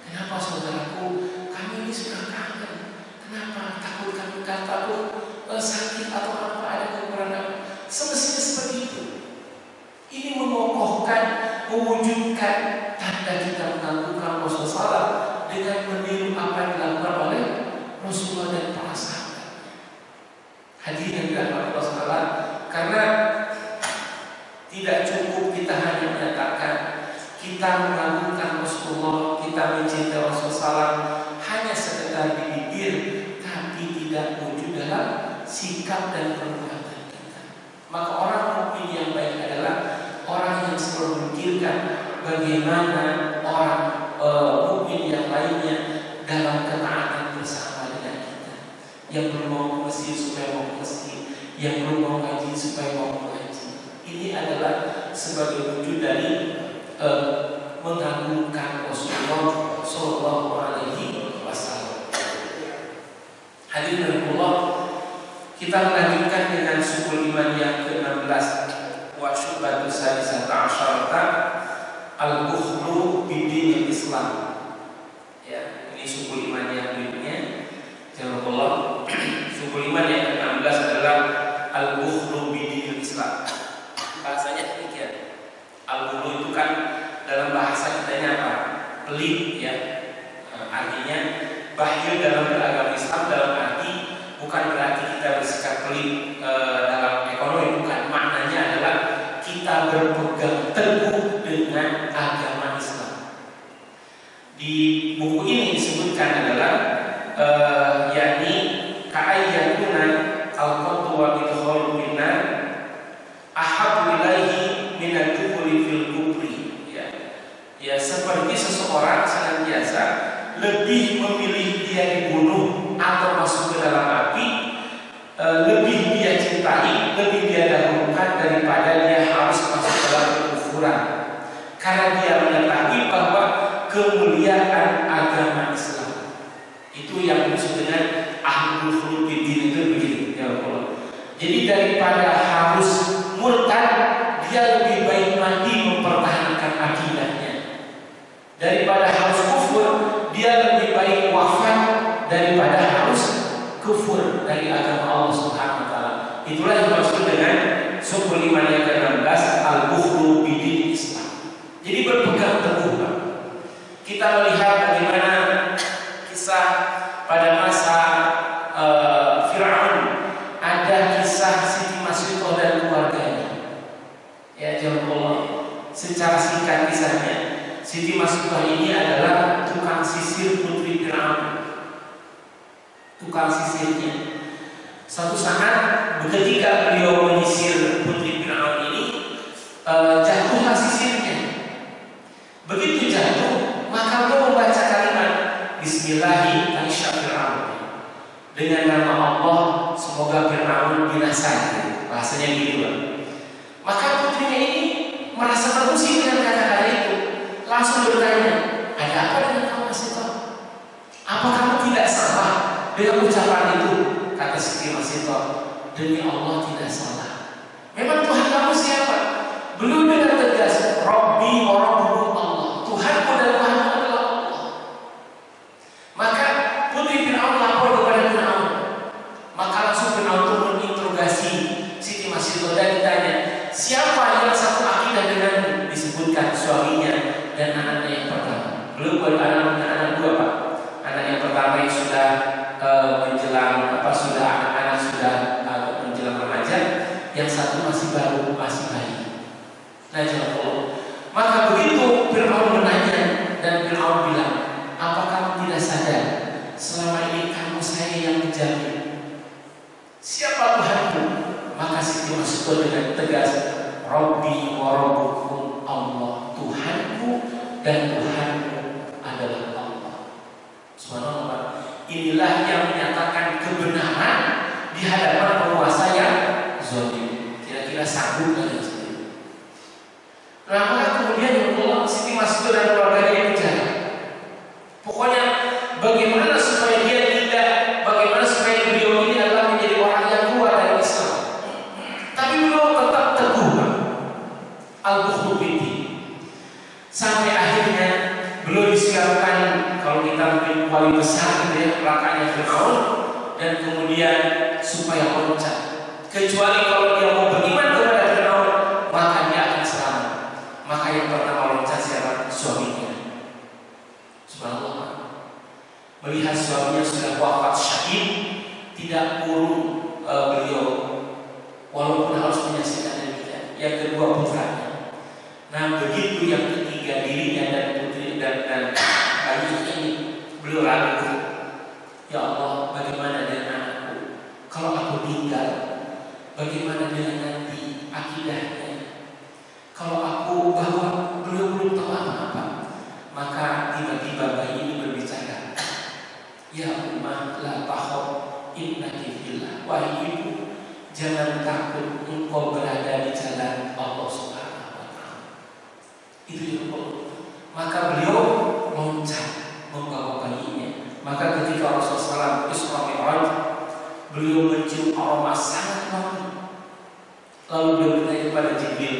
Kenapa saudaraku? Kami ini sudah kangen. Kenapa? Takut kami takut sakit atau apa, ada kekurangan. Semestinya seperti itu. Ini mengokohkan, mewujudkan tanda kita mengagungkan Rasulullah dengan meniru apa yang dilakukan oleh Rasulullah dan para sahabat. Hadirin yang Rasulullah, karena tidak cukup kita hanya menyatakan kita mengagungkan Rasulullah, kita mencintai Rasulullah hanya sekedar di bibir, tapi tidak wujud dalam sikap dan perbuatan kita. Maka orang mukmin yang baik adalah orang yang selalu memikirkan bagaimana orang mukmin yang lainnya dalam ketaatan bersama dengan kita. Yang belum mau ke masjid supaya mau ke masjid, yang belum mau ngaji supaya mau ngaji. Ini adalah sebagai wujud dari mengagungkan Rasulullah Sallallahu Alaihi Wasallam. Hadirin Allah, kita melanjutkan dengan suku iman yang ke-16. Wa syubhatu sadisata asyarata al-bukhlu bidinil Islam. Ya, ini suku iman yang berikutnya. Jazakallah. Suku iman yang ke-16 adalah al-bukhlu bidinil Islam. Bahasanya demikian. Al-bukhlu itu kan dalam bahasa kitanya apa? pelit ya. Artinya bakhil dalam beragama Islam dalam arti bukan berarti kita bersikap pelit dalam ekonomi, bukan. Maknanya adalah kita berpegang teguh dengan agama Islam. Di buku ini disebutkan adalah yakni ka'ayyakuna al-qatwa bidkhul minna ahabbu ilaihi min ad-dukhuli fil kubri. Ya, seperti seseorang senantiasa lebih memilih dia dibunuh atau masuk ke dalam api, lebih dia cintai, lebih dia dahulukan daripada dia harus masuk dalam kekufuran. Karena dia mengetahui bahwa kemuliaan agama Islam itu yang disebut dengan ahlul khuluq bid-din, itu begitu ya Allah. Jadi daripada harus murtad, dia lebih baik mati mempertahankan akidahnya. Daripada harus kufur, dia lebih baik wafat daripada harus kufur dari agama Allah Subhanahu wa taala. Itulah yang dimaksud dengan sumber iman yang ke-16, al-bukhlu bidin Islam. Jadi berpegang teguh. Kita melihat bagaimana kisah pada masa Fir'aun, ada kisah Siti Masriqah dan keluarganya. Ya, jawab Allah. Secara singkat kisahnya, Siti Masriqah ini adalah tukang sisir putri Fir'aun. Tukang sisirnya. Suatu saat ketika beliau menyisir putri Fir'aun ini, jatuhlah sisirnya. Begitu jatuh, maka beliau membaca kalimat Bismillahirrahmanirrahim. Dengan nama Allah, semoga Fir'aun binasa. Bahasanya gitu. Maka putrinya ini merasa terusik dengan kata-kata itu. Langsung bertanya, ada apa dengan kamu Masriqah? Apa kamu tidak salah dengan ucapan itu? Kata Siti Masriqah, demi Allah tidak salah. Memang Tuhan kamu siapa? Beliau dengan tegas, Rabbi wa Rabbukum Allah. Tuhanku dan Tuhanmu adalah Allah. Maka putri Fir'aun lapor kepada Fir'aun. Maka langsung Fir'aun itu menginterogasi Siti Masriqah dan ditanya, siapa yang satu akidah denganmu? Disebutkan suaminya dan anaknya yang pertama. Belum punya anak dua Pak. Anak yang pertama yang sudah menjelang sudah anak-anak sudah menjelang remaja, yang satu masih baru, masih bayi. Nah, maka begitu Fir'aun menanya dan Fir'aun bilang, apa kamu tidak sadar selama ini kamu saya yang menjamin? Siapa Tuhanmu? Maka Siti Masriqah dengan tegas, Rabbi wa Rabbukum Allah. Tuhanku dan Tuhanmu adalah Allah. Subhanallah. Inilah yang menyatakan kebenaran di hadapan penguasa yang zalim. Kira-kira sanggup nggak sih? Nah, maka kemudian Allah Siti Masriqah dan keluarganya bicara. Pokoknya bagaimana supaya dia tidak, bagaimana supaya beliau ini adalah menjadi orang yang kuat dari Islam. Tapi beliau tetap teguh al-bukhlu bidin. Sampai akhirnya beliau disiapkan, kalau kita mungkin wali besar gitu ya, pelakanya Fir'aun, dan kemudian supaya loncat. Kecuali kalau dia mau beriman kepada Fir'aun, maka dia akan selamat. Maka yang pertama loncat siapa? Suaminya. Subhanallah. Melihat suaminya sudah wafat syahid, tidak urung beliau, walaupun harus menyaksikan demikian. Yang kedua putranya. Nah, begitu yang ketiga dirinya dan putri dan bayi ini, beliau ragu. Ya Allah, bagaimana dengan anakku? Kalau aku tinggal, bagaimana dengan nanti akidahnya? Kalau aku bahwa beliau belum tahu apa-apa, maka tiba-tiba bayi ini berbicara. Ya ummah la takhaf innaki fillah. Wahai ibu, jangan takut, engkau berada di jalan Allah Subhanahu wa taala. Itu yang perlu. Maka beliau loncat membawa bayinya. Maka ketika Rasulullah SAW Isra Mi'raj, beliau mencium aroma sangat wangi. Lalu beliau bertanya kepada Jibril,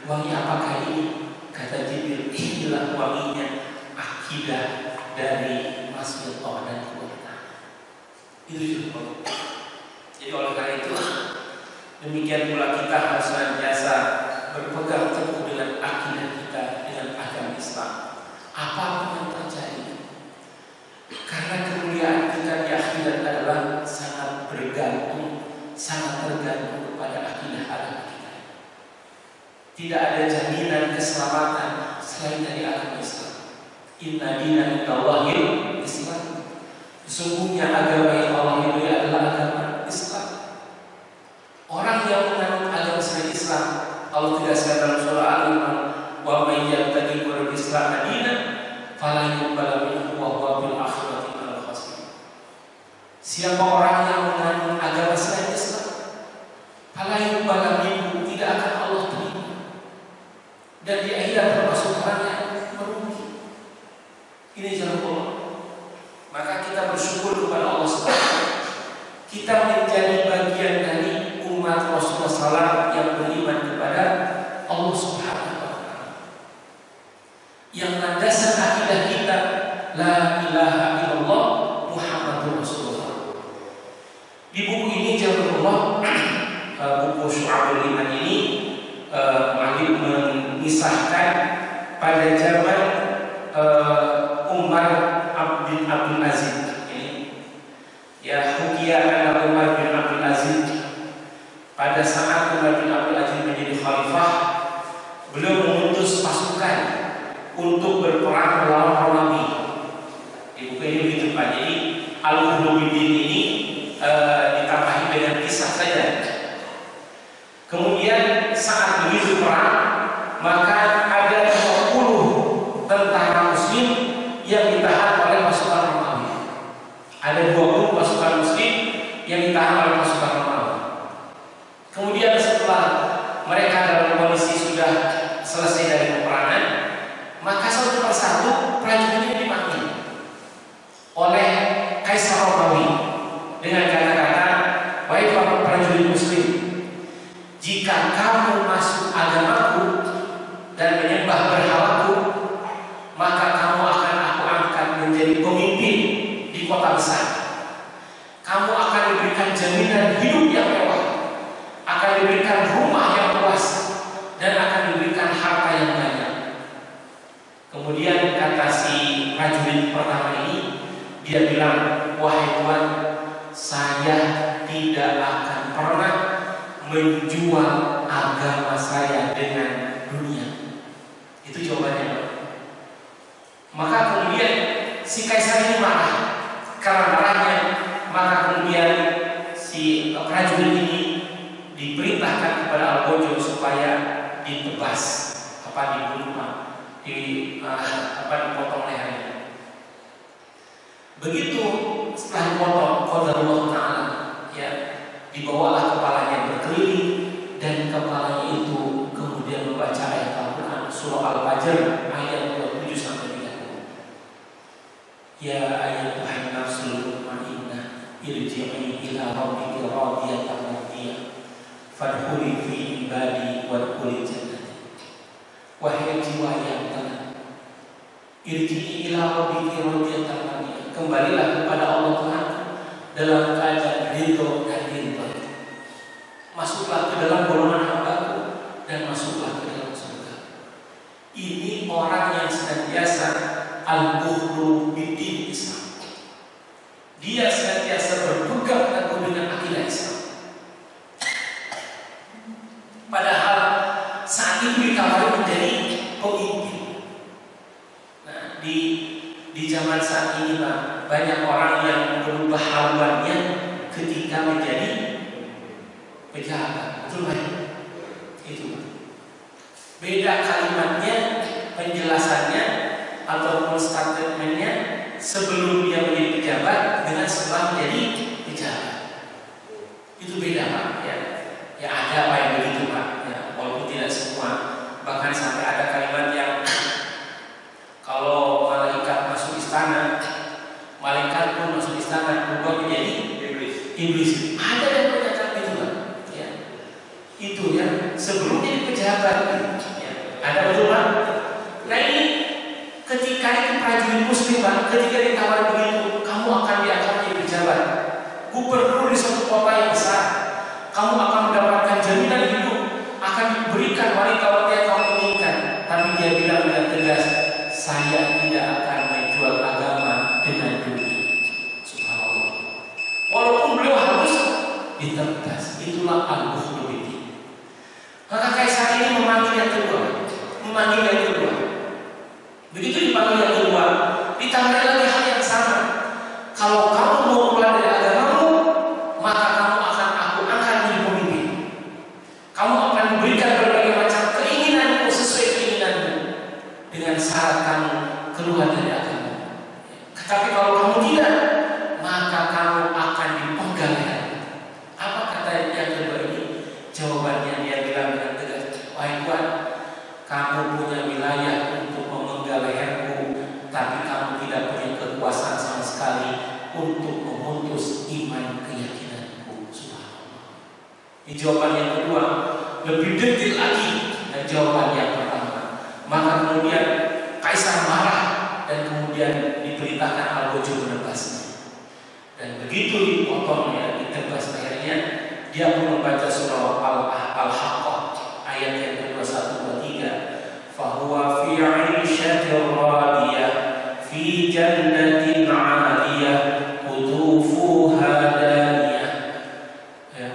wangi apakah ini? Kata Jibril, inilah wanginya akidah dari Masriqah dan keluarga. Itu juga. Jadi oleh karena itu, demikian pula kita harus senantiasa berpegang teguh dengan akidah kita, dengan agama Islam. Apapun tidak ada jaminan keselamatan selain dari agama Islam. Inna dina indallahil Islam. Sesungguhnya agama yang Allah ridhoi adalah agama Islam. Orang yang menganut agama selain Islam, Allah tegaskan dalam surah Al-Imran, wa may yabtaghi ghairal Islam dinan fala yuqbal minhu wa huwa bil akhirati minal khasirin. Siapa orang yang menganut agama selain Islam, fala yuqbal minhu, tidak akan Allah terima, dan di akhirat termasuk orang yang merugi. Ini jalan Allah. Maka kita bersyukur kepada Allah SWT. Kita menjadi bagian dari umat Rasulullah SAW yang beriman kepada Allah Subhanahu wa Ta'ala. Yang landasan akidah kita la ilaha illallah Muhammadur Rasulullah. Di buku ini Jazakallah, buku Syu'abul Iman ini, Mu'allim mengisahkan pada zaman Umar bin Abdul Aziz. Ya, Hukiyah Umar bin Abdul Aziz. Pada saat Umar bin Abdul Aziz menjadi khalifah, beliau mengutus pasukan untuk berperang melawan Romawi. Di buku ini begitu Pak. Jadi Al-Ulumuddin ini ditambahi dengan kisah saja. Kemudian saat begitu perang, maka ada 20 tentara Muslim yang ditahan oleh pasukan Romawi. Ada 20 pasukan Muslim yang ditahan oleh pasukan Romawi. Kemudian setelah mereka dalam kondisi sudah selesai dari peperangan, maka satu persatu prajurit ini dipanggil oleh Kaisar Romawi dengan kata-kata, "Wahai prajurit Muslim, jika kamu masuk agamaku dan menyembah berhalaku, maka kamu akan aku angkat menjadi pemimpin di kota besar. Kamu akan diberikan jaminan hidup yang mewah, akan diberikan rumah yang luas, dan akan diberikan harta yang banyak." Kemudian kata si prajurit pertama ini, dia bilang, "Wahai Tuhan, saya tidak akan pernah menjual agama saya dengan dunia." Itu jawabannya. Maka kemudian si kaisar ini marah. Karena marahnya, maka kemudian si prajurit ini diperintahkan kepada Al-Bojol supaya ditebas, dibunuh, dipotong lehernya. Begitu setelah dipotong, qadarullah Ta'ala, ya, dibawalah kepalanya berkeliling, dan kepalanya itu kemudian membaca ayat Al-Quran surah Al-Fajr ayat 27 sampai 30. Ya ayyuhan nafsul mutmainnah irji'i ila rabbiki radiyatan mardiyah fadkhuli fi ibadi wadkhuli jannati. Wahai jiwa yang tenang, irji'i ila rabbiki radiyatan mardiyah, kembalilah kepada Allah Tuhan dalam keadaan ridho dan ridho. Masuklah ke dalam golongan hamba-Ku dan masuklah ke dalam surga. Ini orang yang senantiasa al-bukhlu bidin Islam. Dia senantiasa berpegang teguh dengan akidah Islam. Padahal saat itu ditawari menjadi pemimpin. Nah, di zaman saat ini Pak, banyak orang yang berubah haluannya ketika menjadi pejabat. Betul Pak? Itu beda kalimatnya, penjelasannya ataupun statementnya sebelum dia menjadi pejabat dengan setelah menjadi pejabat. Itu beda Pak. Ya ada Pak yang begitu Pak. Ya, walaupun tidak semua. Bahkan sampai ada kalimat yang kalau malaikat masuk istana, malaikat pun masuk istana berubah menjadi iblis. Ada yang menyatakan itu Pak. Ya. Itu ya sebelum jadi pejabat. Ya. Ada betul Pak. Nah ini ketika itu prajurit Muslim Pak, ketika ditawar begitu, kamu akan diangkat menjadi pejabat, gubernur di suatu kota yang besar, kamu akan mendapatkan jaminan hidup, akan diberikan wanita-wanita yang kamu inginkan. Tapi dia bilang dengan tegas, saya tidak akan menjual agama dengan dunia. Subhanallah. Walaupun beliau harus ditegas, itulah al-bukhlu bidin. Maka kaisar ini memanggil yang kedua, Begitu dipanggil yang kedua, ditambah lagi hal yang sama. Kalau kamu mau keluar dari agamamu, maka kamu aku akan menjadi pemimpin. Kamu akan diberikan berbagai macam keinginanmu sesuai keinginanmu, dengan syarat kamu keluar dari agama. Tapi kalau kamu tidak, maka kamu akan dipenggal leher. Apa kata yang kedua ini? Jawabannya dia bilang dengan tegas, wahai Tuhan, kamu punya wilayah untuk memenggal leherku, tapi kamu tidak punya kekuasaan sama sekali untuk memutus iman keyakinanku. Subhanallah. Ini jawaban yang kedua, lebih detail lagi dari jawaban yang pertama. Maka kemudian kaisar marah dan kemudian diperintahkan Al-Wajur menebasnya. Dan begitu dipotongnya, ditebas lehernya, dia pun membaca surah Al-Haqqah ayat yang ke-21 23. Fahuwa fi 'ishatin radiyah fi jannatin 'aliyah qutufuha daniyah.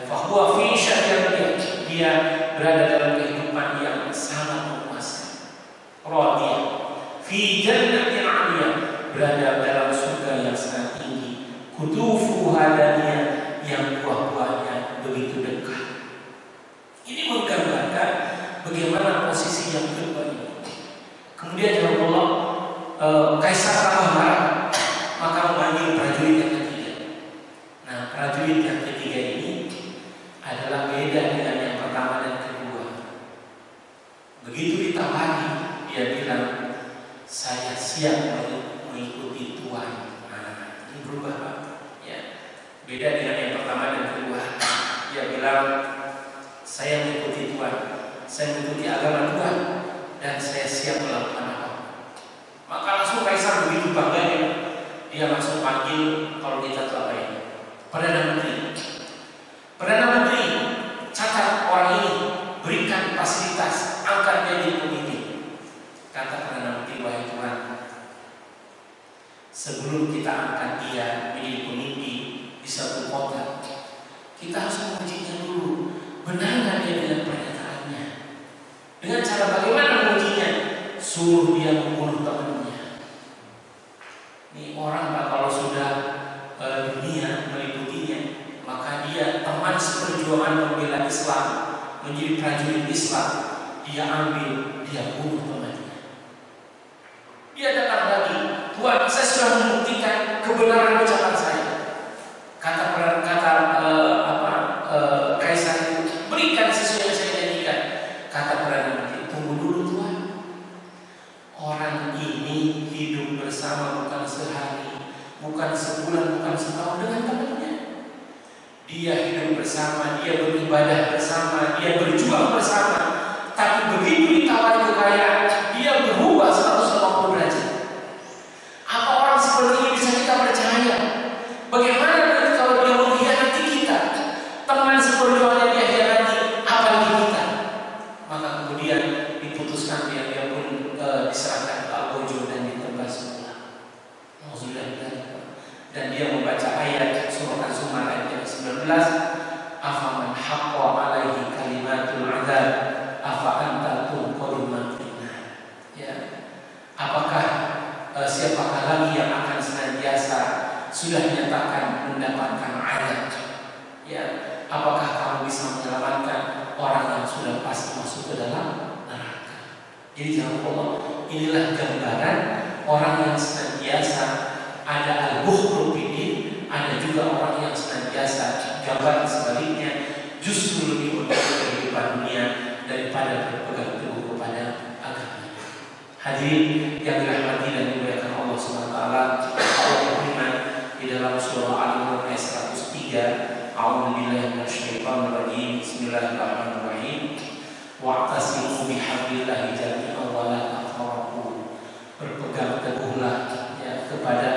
Fahuwa fi 'ishatin radiyah, dia berada dalam kehidupan yang sangat memuaskan. Radiyah fi jannatin 'aliyah, berada dalam surga yang sangat tinggi. Qutufuha daniyah, yang buah-buahnya begitu dekat. Ini menggambarkan bagaimana posisi yang kedua ini. Kemudian ya Allah, kaisar tambah marah, maka memanggil prajurit yang ketiga. Nah, prajurit yang ketiga ini adalah beda dengan yang pertama dan kedua. Begitu ditawari, dia bilang, saya siap mengikuti Tuhan. Nah, ini berubah, Pak. Ya, beda dengan yang pertama dan kedua. Dia bilang, saya mengikuti Tuhan, saya mengikuti agama Tuhan, dan saya siap melakukan apa. Maka langsung kaisar begitu bangganya, dia langsung panggil, kalau kita tahu apa ini, Perdana Menteri. Perdana Menteri, catat orang ini, berikan fasilitas, angkat dia jadi pemimpin. Kata Perdana Menteri, wahai Tuhan, sebelum kita angkat dia menjadi pemimpin di satu kota, kita harus mengujinya dulu. Benar nggak dia dengan pernyataannya? Dengan cara bagaimana mengujinya? Suruh dia membunuh temannya. Ini orang Pak, kalau sudah dunia meliputinya, maka dia teman seperjuangan membela Islam, menjadi prajurit Islam, dia ambil, dia bunuh temannya. Dia datang lagi, Tuhan, saya sudah membuktikan kebenaran ucapan saya. Kata kaisar itu, berikan sesuai yang saya janjikan. Kata Perdana Menteri, tunggu dulu Tuhan. Orang ini hidup bersama bukan sehari, bukan sebulan, bukan setahun dengan temannya. Dia hidup bersama, dia beribadah bersama, dia berjuang bersama. Tapi begitu ditawari kekayaan, dia berubah 180 derajat. Apa orang seperti ini bisa kita percaya? Bagaimana nanti kalau dia mengkhianati kita? Teman seperjuangan dia hianati, apalagi kita? Maka kemudian diputuskan dia pun diserahkan ke Al-Wajur dan ditebas semula. Dan dia membaca ayat surah Az-Zumar ayat 19, afaman haqqa alaihi kalimatul adzab afa anta tunqadhu man finnar. Ya. Apakah siapakah lagi yang akan senantiasa sudah dinyatakan mendapatkan azab? Ya, apakah kamu bisa menyelamatkan orang yang sudah pasti masuk ke dalam neraka? Jadi jangan Allah, inilah gambaran orang yang senantiasa ada al-bukhru bidin, ada juga orang yang senantiasa gambaran sebaliknya, justru lebih untuk kehidupan dunia daripada berpegang teguh kepada agama. Hadirin yang dirahmati dan dimuliakan Allah Subhanahu wa taala, Allah berfirman di dalam surah Al-Imran ayat 103, A'udzubillahi minasyaitonir rajim. Bismillahirrahmanirrahim. Wa'tasimu bihablillahi jami'an wa la tafarraqu. Berpegang teguhlah ya kepada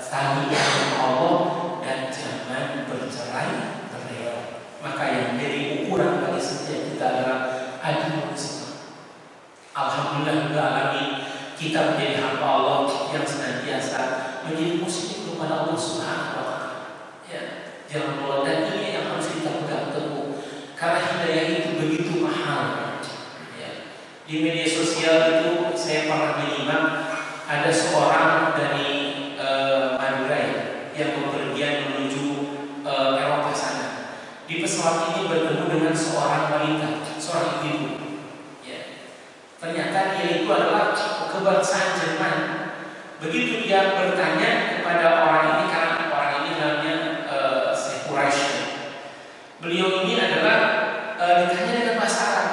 tali Allah dan jangan bercerai-berai. Maka yang menjadi ukuran bagi setiap kita adalah adu manusia. Alhamdulillah kita menjadi hamba Allah yang senantiasa menjadi muslim kepada Allah Subhanahu wa taala. Ya, jangan lupa, dan ini yang harus kita pegang teguh. Karena hidayah itu begitu mahal. Di media sosial itu saya pernah menyimak ada seorang dari Madura yang bepergian menuju Eropa sana. Di pesawat ini bertemu dengan seorang wanita, seorang ibu. Ya. Ternyata dia itu adalah kebangsaan Jerman. Begitu dia bertanya kepada orang ini, karena orang ini namanya Quraisy. Beliau ini adalah ditanya dengan bahasa Arab.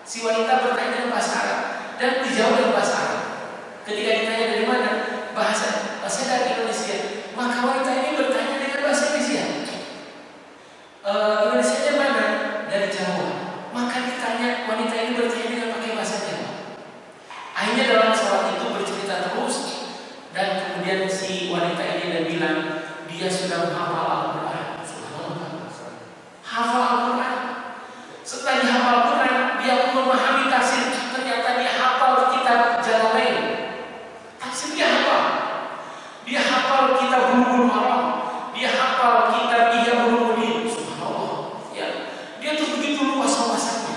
Si wanita bertanya dengan bahasa Arab dan dijawab dengan bahasa Arab. Ketika ditanya dari mana, saya dari Indonesia. Maka wanita ini bertanya dengan bahasa Indonesia. Indonesia mana? Dari Jawa. Maka ditanya, wanita ini bertanya dengan pakai bahasa Jawa. Akhirnya dalam pesawat itu bercerita terus, dan kemudian si wanita ini dia bilang dia sudah menghafal Al-Quran. Hafal Al-Quran. Setelah dihafal Al-Quran, dia pun memahami tafsir. Ternyata dia hafal kitab Jalalain. Tafsir dia hafal. Dia hafal kitab Bulughul Maram. Dia hafal kitab Ihya Ulumuddin. Subhanallah. Ya. Dia tuh begitu luas wawasannya.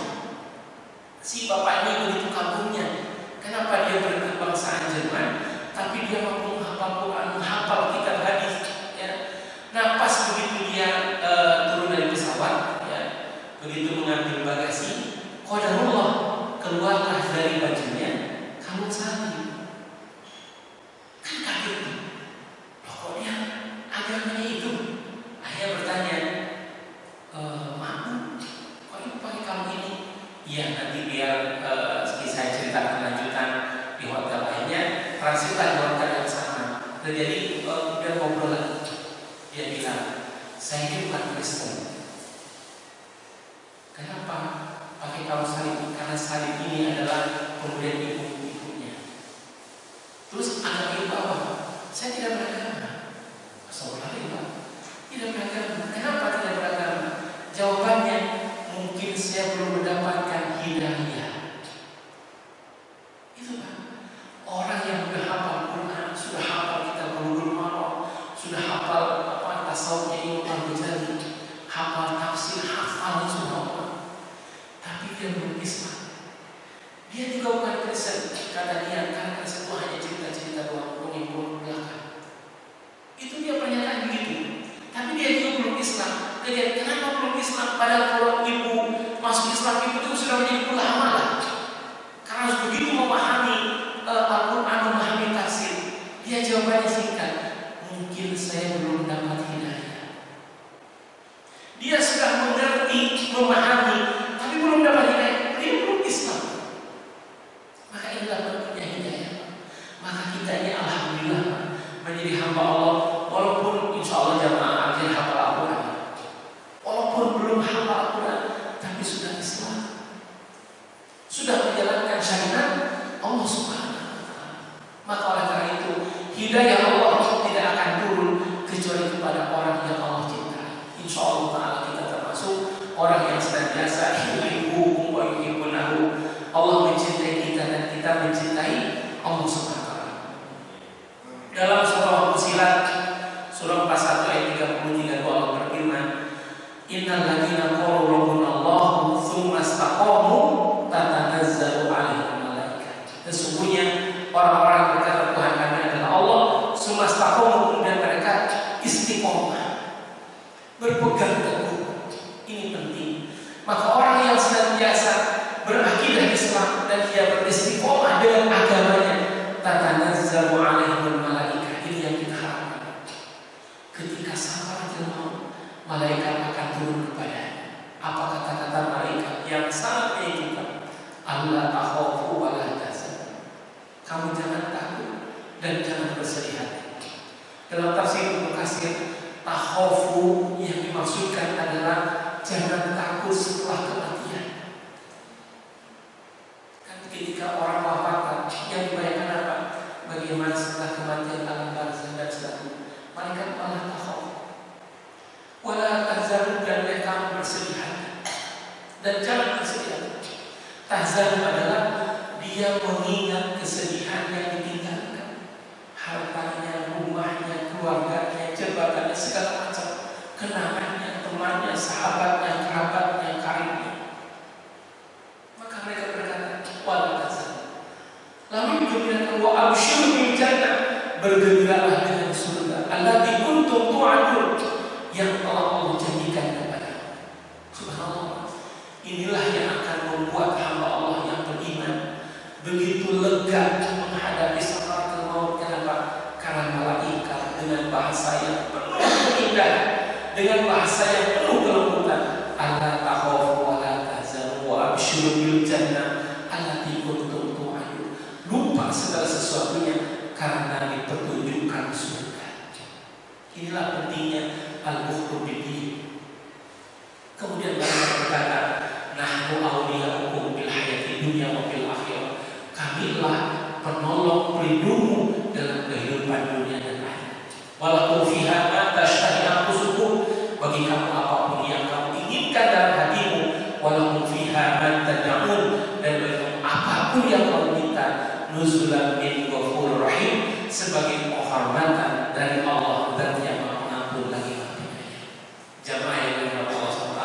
Si bapak ini begitu kagumnya. Kenapa dia berkebangsaan Jerman, tapi dia mampu menghafal Quran, menghafal kitab hadis. Ya. Nah, pas begitu dia turun dari pesawat, ya, begitu mengambil bagasi, qadarullah keluarlah dari bajunya kalung salib. Kan kaget tuh. Pokoknya agamanya itu. Ayah bertanya, maaf, kok ibu pakai kalung ini? Iya, nanti biar saya ceritakan lanjutan di hotel lainnya. Transitlah di hotel yang sama. Terjadi dia ngobrol lagi. Dia bilang, saya ini bukan Kristen. Kenapa pakai kalung salib? Karena salib ini adalah pemberian ibunya. Terus agama ibu apa? Saya tidak beragama. Astagfirullah, tidak beragama. Kenapa tidak beragama? Jawabannya, mungkin saya belum mendapatkan hidayah. Itu Pak. Orang yang sudah hafal Quran, sudah hafal kitab Bulughul Maram, sudah hafal tasawufnya Imam Al-Ghazali, hafal tafsir, hafal semua, tapi dia belum Islam. Dia juga bukan Kristen. Kata dia, karena Kristen itu hanya cerita-cerita doang, dongeng belaka. Itu dia pernyataan begitu. Tapi dia juga belum Islam. Jadi kenapa belum Islam? Padahal kalau ibu masuk Islam, ibu itu sudah menjadi ulama lah. Karena harus begitu memahami Al-Quran, memahami tafsir. Dia jawabannya singkat, mungkin saya belum dapat hidayah. Dia sudah mengerti, memahami, tapi belum dapat hidayah. Dia belum Islam. Maka inilah pentingnya hidayah. Maka kita ini alhamdulillah menjadi hamba Allah, walaupun insya Allah jamaah akhir hafal Al-Quran, walaupun belum hafal Al-Quran, tapi sudah Islam, sudah menjalankan syariat Allah Subhanahu wa Ta'ala. Maka oleh karena itu hidayah Allah tidak akan turun kecuali kepada orang yang Allah cintai. Insya Allah Ta'ala kita termasuk orang yang senantiasa yuhibbuhum wa yuhibbunahu. Allah mencintai kita dan kita mencintai Allah Subhanahu wa Ta'ala. Dalam surah Fussilat surah 41 ayat 33 Allah berfirman, innal ladzina qalu rabbunallahu tsumma istaqamu tatanazzalu 'alaihim malaikah. Sesungguhnya orang-orang yang berkata Tuhan kami adalah Allah, tsumma istaqamu, kemudian mereka istiqomah, berpegang teguh. Ini penting. Maka orang yang senantiasa berakidah Islam dan dia beristiqomah dengan agamanya, tatanazzalu 'alaihim malaikah. Ini yang kita harapkan. Ketika sakaratul maut, malaikat akan turun kepadanya. Apa kata-kata malaikat yang sangat menyejukkan? Allah takhafu wa la tahzanu. Kamu jangan takut dan jangan bersedih hati. Dalam tafsir Ibnu Katsir, takhafu yang dimaksudkan adalah jangan takut setelah kematian. Kan ketika orang wafat, yang dibayangkan apa? Bagaimana setelah kematian, alam barzakh dan seterusnya. Malaikat Allah takhafu wala tahzanu, dan mereka bersedih hati. Dan jangan bersedih hati. Tahzan adalah dia mengingat kesedihan yang ditinggalkan, hartanya, rumahnya, keluarganya, jabatannya, segala macam, kenangannya, temannya, sahabatnya, kerabatnya, karibnya. Maka mereka berkata, wala wa abshiru bil jannah, bergembiralah dengan surga allati kuntum tu'adun, yang telah Allah janjikan kepada. Subhanallah. Inilah yang akan membuat hamba Allah yang beriman begitu lega menghadapi sakaratul maut. Kenapa? Karena malaikat dengan bahasa yang penuh keindahan, dengan bahasa yang penuh kelembutan, alla takhafu wa la tahzanu wa abshiru bil jannah allati kuntum tu'adun. Lupa segala sesuatunya karena dipertunjukkan surga. Inilah pentingnya al-bukhtu bid-din. Kemudian mereka berkata, nahnu awliya'ukum bil hayati dunya wa bil akhirah. Kamilah penolong pelindungmu dalam kehidupan dunia dan akhirat. Walakum fiha ma tashtahi anfusukum, bagi kamu apapun yang kamu inginkan dalam hatimu. Walakum fiha ma tad'un, dan bagi kamu apapun yang kamu minta. Nuzulan min ghafurur rahim, sebagai penghormatan dari Allah dan yang Maha Pengampun lagi Maha Penyayang. Jamaah yang dirahmati Allah SWT,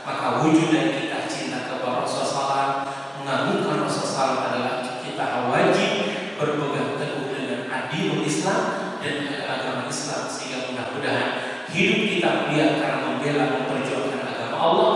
maka wujud dari kita cinta kepada Rasulullah, mengagungkan Rasulullah adalah kita wajib berpegang teguh dengan adilul Islam dan agama Islam, sehingga mudah-mudahan hidup kita mulia karena membela memperjuangkan agama Allah,